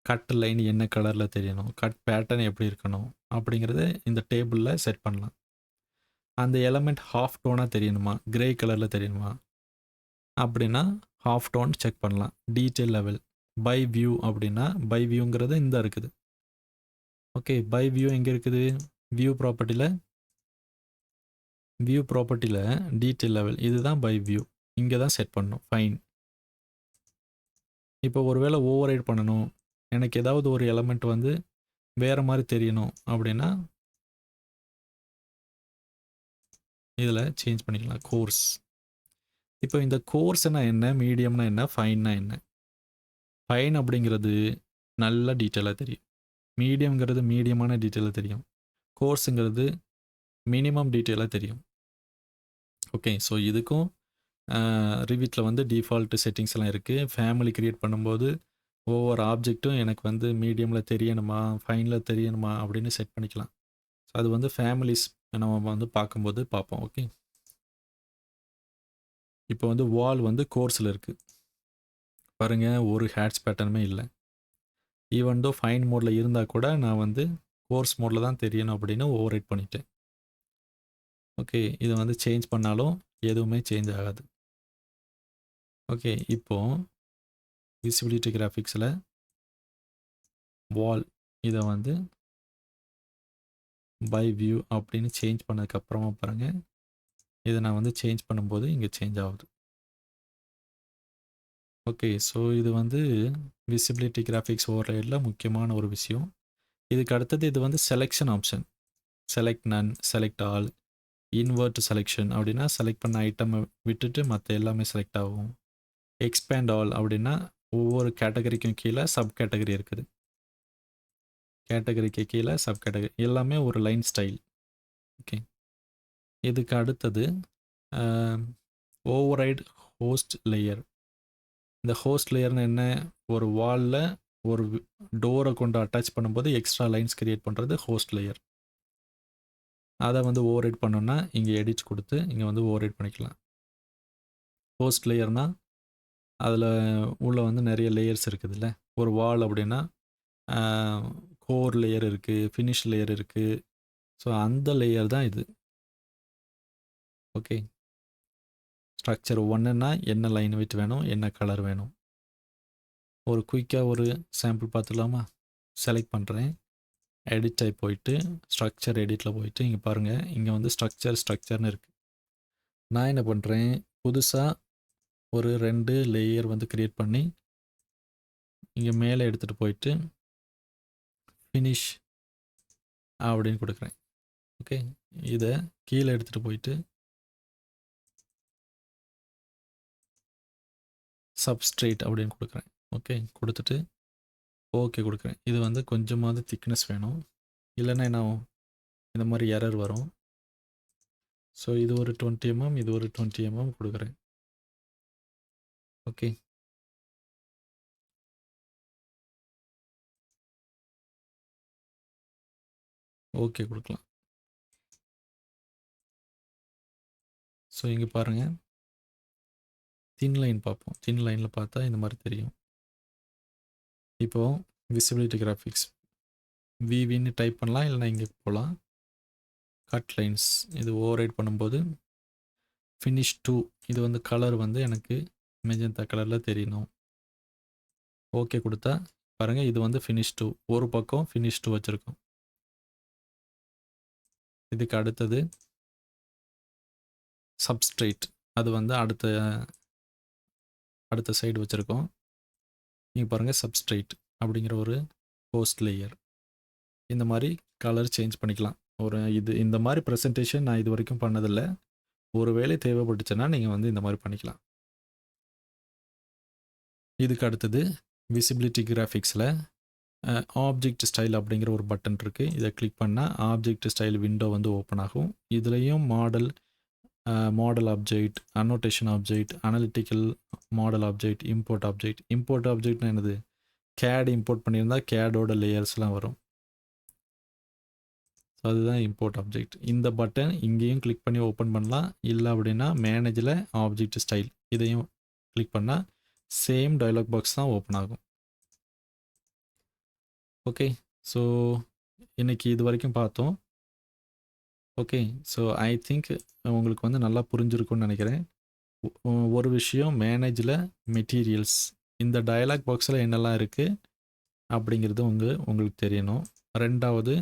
கட் லைன் என்ன கலரில் தெரியணும், கட் பேட்டர்ன் எப்படி இருக்கணும் அப்படிங்கிறத இந்த டேபிளில் செட் பண்ணலாம். அந்த எலமெண்ட் ஹாஃப் டோனாக தெரியணுமா, கிரே கலரில் தெரியணுமா அப்படின்னா ஹாஃப் டோன் செக் பண்ணலாம். டீட்டெயில் லெவல் பை வியூ அப்படின்னா பை வியூங்கிறது இந்த இருக்குது. ஓகே. பை வியூ எங்கே இருக்குது? வியூ ப்ராப்பர்ட்டியில் டீட்டெயில் லெவல் இதுதான் பை வியூ. இங்கே தான் செட் பண்ணணும். ஃபைன். இப்போ ஒருவேளை ஓவர்ரைட் பண்ணணும், எனக்கு ஏதாவது ஒரு எலமெண்ட் வந்து வேறு மாதிரி தெரியணும் அப்படின்னா இதில் சேஞ்ச் பண்ணிக்கலாம். கோர்ஸ். இப்போ இந்த கோர்ஸ்னா என்ன, மீடியம்னா என்ன, ஃபைன்னா என்ன? ஃபைன் அப்படிங்கிறது நல்ல டீட்டெயிலாக தெரியும். மீடியம்ங்கிறது மீடியமான டீட்டெயிலாக தெரியும். கோர்ஸுங்கிறது மினிமம் டீட்டெயிலாக தெரியும். ஓகே. ஸோ இதுக்கும் ரிவிட்டில் வந்து டிஃபால்ட்டு செட்டிங்ஸ் எல்லாம் இருக்குது. ஃபேமிலி க்ரியேட் பண்ணும்போது ஒவ்வொரு ஆப்ஜெக்ட்டும் எனக்கு வந்து மீடியமில் தெரியணுமா, ஃபைனில் தெரியணுமா அப்படின்னு செட் பண்ணிக்கலாம். ஸோ அது வந்து ஃபேமிலிஸ் நம்ம வந்து பார்க்கும்போது பார்ப்போம். ஓகே. இப்போ வந்து வால் வந்து கோர்ஸில் இருக்குது பாருங்கள். ஒரு ஹேட்ச் பேட்டர்னுமே இல்லை. ஈவன் தோ ஃபைன் மோடில் இருந்தால் கூட நான் வந்து கோர்ஸ் மோடில் தான் தெரியணும் அப்படின்னு ஓவர்ரைட் பண்ணிட்டேன். ஓகே. இதை வந்து சேஞ்ச் பண்ணாலும் எதுவுமே சேஞ்ச் ஆகாது. ஓகே. இப்போது விசிபிலிட்டி கிராஃபிக்ஸில் வால் இதை வந்து பை வியூ அப்படின்னு சேஞ்ச் பண்ணதுக்கப்புறமா பாருங்கள், இதை நான் வந்து சேஞ்ச் பண்ணும்போது இங்கே சேஞ்ச் ஆகுது. ஓகே. ஸோ இது வந்து விசிபிலிட்டி கிராஃபிக்ஸ் ஓவர்ரைடில் முக்கியமான ஒரு விஷயம். இதுக்கு அடுத்தது இது வந்து செலெக்ஷன் ஆப்ஷன். செலக்ட் நன், செலக்ட் ஆல், இன்வெர்ட் செலெக்ஷன் அப்படின்னா செலக்ட் பண்ண ஐட்டம் விட்டுட்டு மற்ற எல்லாமே செலக்ட் ஆகும். எக்ஸ்பேண்ட் ஆல் அப்படின்னா ஒவ்வொரு கேட்டகரிக்கும் கீழே சப் கேட்டகரி இருக்குது. கேட்டகரிக்கு கீழே சப் கேட்டகரி எல்லாமே ஒரு லைன் ஸ்டைல். ஓகே. இதுக்கு அடுத்தது ஓவர்ரைட் ஹோஸ்ட் லேயர். இந்த ஹோஸ்ட் லேயர்னு என்ன, ஒரு வாலில் ஒரு டோரை கொண்டு அட்டாச் பண்ணும்போது எக்ஸ்ட்ரா லைன்ஸ் கிரியேட் பண்ணுறது ஹோஸ்ட் லேயர். அதை வந்து ஓவர் ரைட் பண்ணோன்னா இங்கே எடிட் கொடுத்து இங்கே வந்து ஓவர் ரைட் பண்ணிக்கலாம். ஹோஸ்ட் லேயர்னால் அதில் உள்ள வந்து நிறைய லேயர்ஸ் இருக்குதுல்ல. ஒரு வால் அப்படின்னா கோர் லேயர் இருக்குது, ஃபினிஷ் லேயர் இருக்குது. ஸோ அந்த லேயர் தான் இது. ஓகே, ஸ்ட்ரக்சர் ஒன்றுன்னா என்ன லைன் விட்டு வேணும், என்ன கலர் வேணும். ஒரு குயிக்காக ஒரு சாம்பிள் பார்த்துலாமா? செலக்ட் பண்ணுறேன், எடிட்டை போயிட்டு ஸ்ட்ரக்சர் எடிட்டில் போயிட்டு இங்கே பாருங்கள், இங்கே வந்து ஸ்ட்ரக்சர்னு இருக்குது. நான் என்ன பண்ணுறேன், புதுசாக ஒரு 2 லேயர் வந்து க்ரியேட் பண்ணி இங்கே மேலே எடுத்துகிட்டு போயிட்டு ஃபினிஷ் அப்படின்னு கொடுக்குறேன். ஓகே, இதை கீழே எடுத்துகிட்டு போயிட்டு சப்ஸ்ட்ரேட் அப்படின்னு கொடுக்குறேன். ஓகே, கொடுத்துட்டு ஓகே கொடுக்குறேன். இது வந்து கொஞ்சமாவது திக்னஸ் வேணும், இல்லைன்னா என்ன ஆகும், இந்த மாதிரி எரர் வரும். ஸோ இது ஒரு 20 mm, இது ஒரு 20 mm கொடுக்குறேன். ஓகே, ஓகே கொடுக்கலாம். ஸோ இங்கே பாருங்கள், தின் லைன் பார்ப்போம். தின் லைனில் பார்த்தா இந்த மாதிரி தெரியும். இப்போது விசிபிலிட்டி கிராஃபிக்ஸ் விவின்னு டைப் பண்ணலாம், இல்லைனா இங்கே போகலாம். கட் லைன்ஸ் இது ஓவர் ரைட் பண்ணும்போது ஃபினிஷ் 2 இது வந்து கலர் வந்து எனக்கு மெஜந்தா கலரில் தெரியணும். ஓகே கொடுத்தா பாருங்கள், இது வந்து ஃபினிஷ் 2, ஒரு பக்கம் ஃபினிஷ் 2 வச்சுருக்கோம். இதுக்கு அடுத்தது சப்ஸ்ட்ரேட், அது வந்து அடுத்த சைடு வச்சுருக்கோம். நீங்கள் பாருங்கள், சப்ஸ்ட்ரேட் அப்படிங்கிற ஒரு ஹோஸ்ட் லேயர். இந்த மாதிரி கலர் சேஞ்ச் பண்ணிக்கலாம். இந்த மாதிரி ப்ரெசன்டேஷன் நான் இது வரைக்கும் பண்ணதில்லை. ஒருவேளை தேவைப்பட்டுச்சுன்னா நீங்கள் வந்து இந்த மாதிரி பண்ணிக்கலாம். இதுக்கு அடுத்தது விசிபிலிட்டி கிராஃபிக்ஸில் ஆப்ஜெக்ட் ஸ்டைல் அப்படிங்கிற ஒரு பட்டன் இருக்குது. இதை கிளிக் பண்ணால் ஆப்ஜெக்ட் ஸ்டைல் விண்டோ வந்து ஓப்பன் ஆகும். இதுலேயும் model object, annotation object, analytical model object, import object. Import ஆப்ஜெக்ட்னா என்னது, கேட் இம்போர்ட் பண்ணியிருந்தால் கேடோட லேயர்ஸ்லாம் வரும். ஸோ அதுதான் இம்போர்ட் ஆப்ஜெக்ட். இந்த பட்டன் இங்கேயும் கிளிக் பண்ணி ஓப்பன் பண்ணலாம், இல்லை அப்படின்னா மேனேஜில் ஆப்ஜெக்ட் ஸ்டைல் இதையும் கிளிக் பண்ணால் சேம் டயலாக் பாக்ஸ் தான் ஓப்பன் ஆகும். ஓகே, ஸோ இன்றைக்கி இது வரைக்கும் பார்த்தோம். ஓகே, ஸோ ஐ திங்க் உங்களுக்கு வந்து நல்லா புரிஞ்சிருக்கும்னு நினைக்கிறேன். ஒரு விஷயம், மேனேஜில் மெட்டீரியல்ஸ், இந்த டயலாக் பாக்ஸில் என்னெல்லாம் இருக்குது அப்படிங்கிறது உங்களுக்கு தெரியணும். 2வது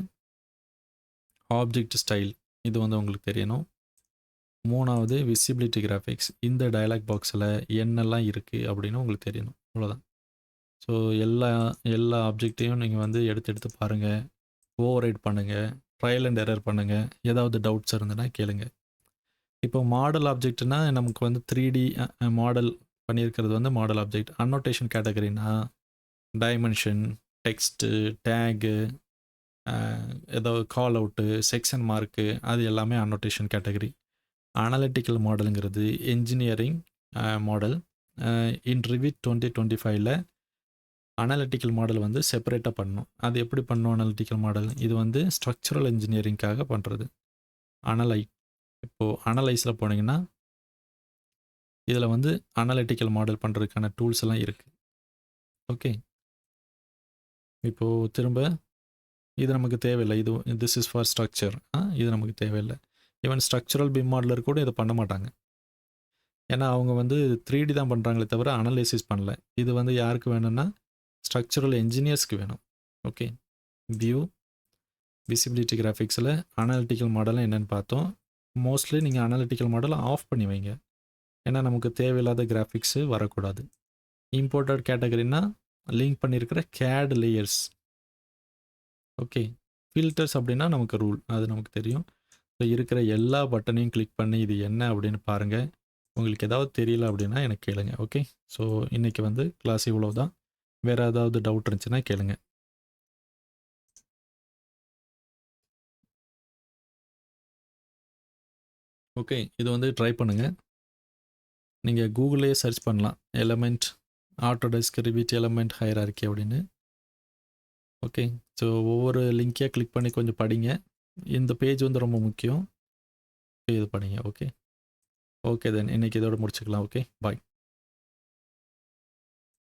ஆப்ஜெக்ட் ஸ்டைல், இது வந்து உங்களுக்கு தெரியணும். 3வது விசிபிலிட்டி கிராஃபிக்ஸ், இந்த டயலாக் பாக்ஸில் என்னெல்லாம் இருக்குது அப்படின்னு உங்களுக்கு தெரியணும். அவ்வளோதான். ஸோ எல்லா ஆப்ஜெக்டையும் நீங்கள் வந்து எடுத்து பாருங்கள், ஓவர் ரைட் பண்ணுங்கள், ட்ரையல் அண்ட் எரர் பண்ணுங்கள். ஏதாவது டவுட்ஸ் இருந்ததுன்னா கேளுங்க. இப்போ மாடல் ஆப்ஜெக்ட்னா நமக்கு வந்து 3D மாடல் பண்ணியிருக்கிறது வந்து மாடல் ஆப்ஜெக்ட். அன்னோட்டேஷன் கேட்டகரினா டைமென்ஷன், டெக்ஸ்ட்டு, டேகு, ஏதாவது கால் அவுட்டு, செக்ஷன் மார்க்கு, அது எல்லாமே அன்னோட்டேஷன் கேட்டகரி. அனலிட்டிக்கல் மாடலுங்கிறது engineering model. In Revit 2025 analytical model வந்து செப்பரேட்டாக பண்ணணும். அது எப்படி பண்ணணும் அனலிட்டிக்கல் மாடல்? இது வந்து ஸ்ட்ரக்சரல் இன்ஜினியரிங்காக பண்ணுறது. இப்போது அனலைஸில் போனீங்கன்னா இதில் வந்து அனலிட்டிக்கல் மாடல் பண்ணுறதுக்கான டூல்ஸ் எல்லாம் இருக்குது. ஓகே, இப்போது திரும்ப இது நமக்கு தேவையில்லை. This is for structure. இது நமக்கு தேவையில்லை. ஈவன் ஸ்ட்ரக்சரல் பிம் மாடலர் கூட இதை பண்ண மாட்டாங்க. ஏன்னா அவங்க வந்து 3D தான் பண்ணுறாங்களே தவிர அனலைசிஸ் பண்ணல. இது வந்து யாருக்கு வேணும்னா ஸ்ட்ரக்சரல் என்ஜினியர்ஸ்க்கு வேணும். ஓகே, வியூ விசிபிலிட்டி கிராஃபிக்ஸில் அனலிட்டிக்கல் மாடல் என்னென்னு பார்த்தோம். மோஸ்ட்லி நீங்கள் அனலிட்டிக்கல் மாடலை ஆஃப் பண்ணி வைங்க, ஏன்னா நமக்கு தேவையில்லாத கிராஃபிக்ஸு வரக்கூடாது. இம்போர்ட்டட் கேட்டகரினா லிங்க் பண்ணியிருக்கிற கேட் லேயர்ஸ். ஓகே, ஃபில்டர்ஸ் அப்படின்னா நமக்கு ரூல், அது நமக்கு தெரியும். ஸோ இருக்கிற எல்லா பட்டனையும் கிளிக் பண்ணி இது என்ன அப்படின்னு பாருங்கள். உங்களுக்கு ஏதாவது தெரியல அப்படின்னா எனக்கு கேளுங்க. ஓகே, ஸோ இன்றைக்கி வந்து கிளாஸ் இவ்வளோ தான். வேறு ஏதாவது டவுட் இருந்துச்சுன்னா கேளுங்க. ஓகே, இது வந்து ட்ரை பண்ணுங்கள். நீங்கள் கூகுள்லேயே சர்ச் பண்ணலாம், element Autodesk Revit element hierarchy அப்படின்னு. ஓகே. ஸோ ஒவ்வொரு லிங்க்கையா கிளிக் பண்ணி கொஞ்சம் படிங்க. இந்த பேஜ் வந்து ரொம்ப முக்கியம். இது படிங்க. ஓகே. ஓகே தென் இன்னைக்கு இதோட முடிச்சுக்கலாம். ஓகே. பாய்.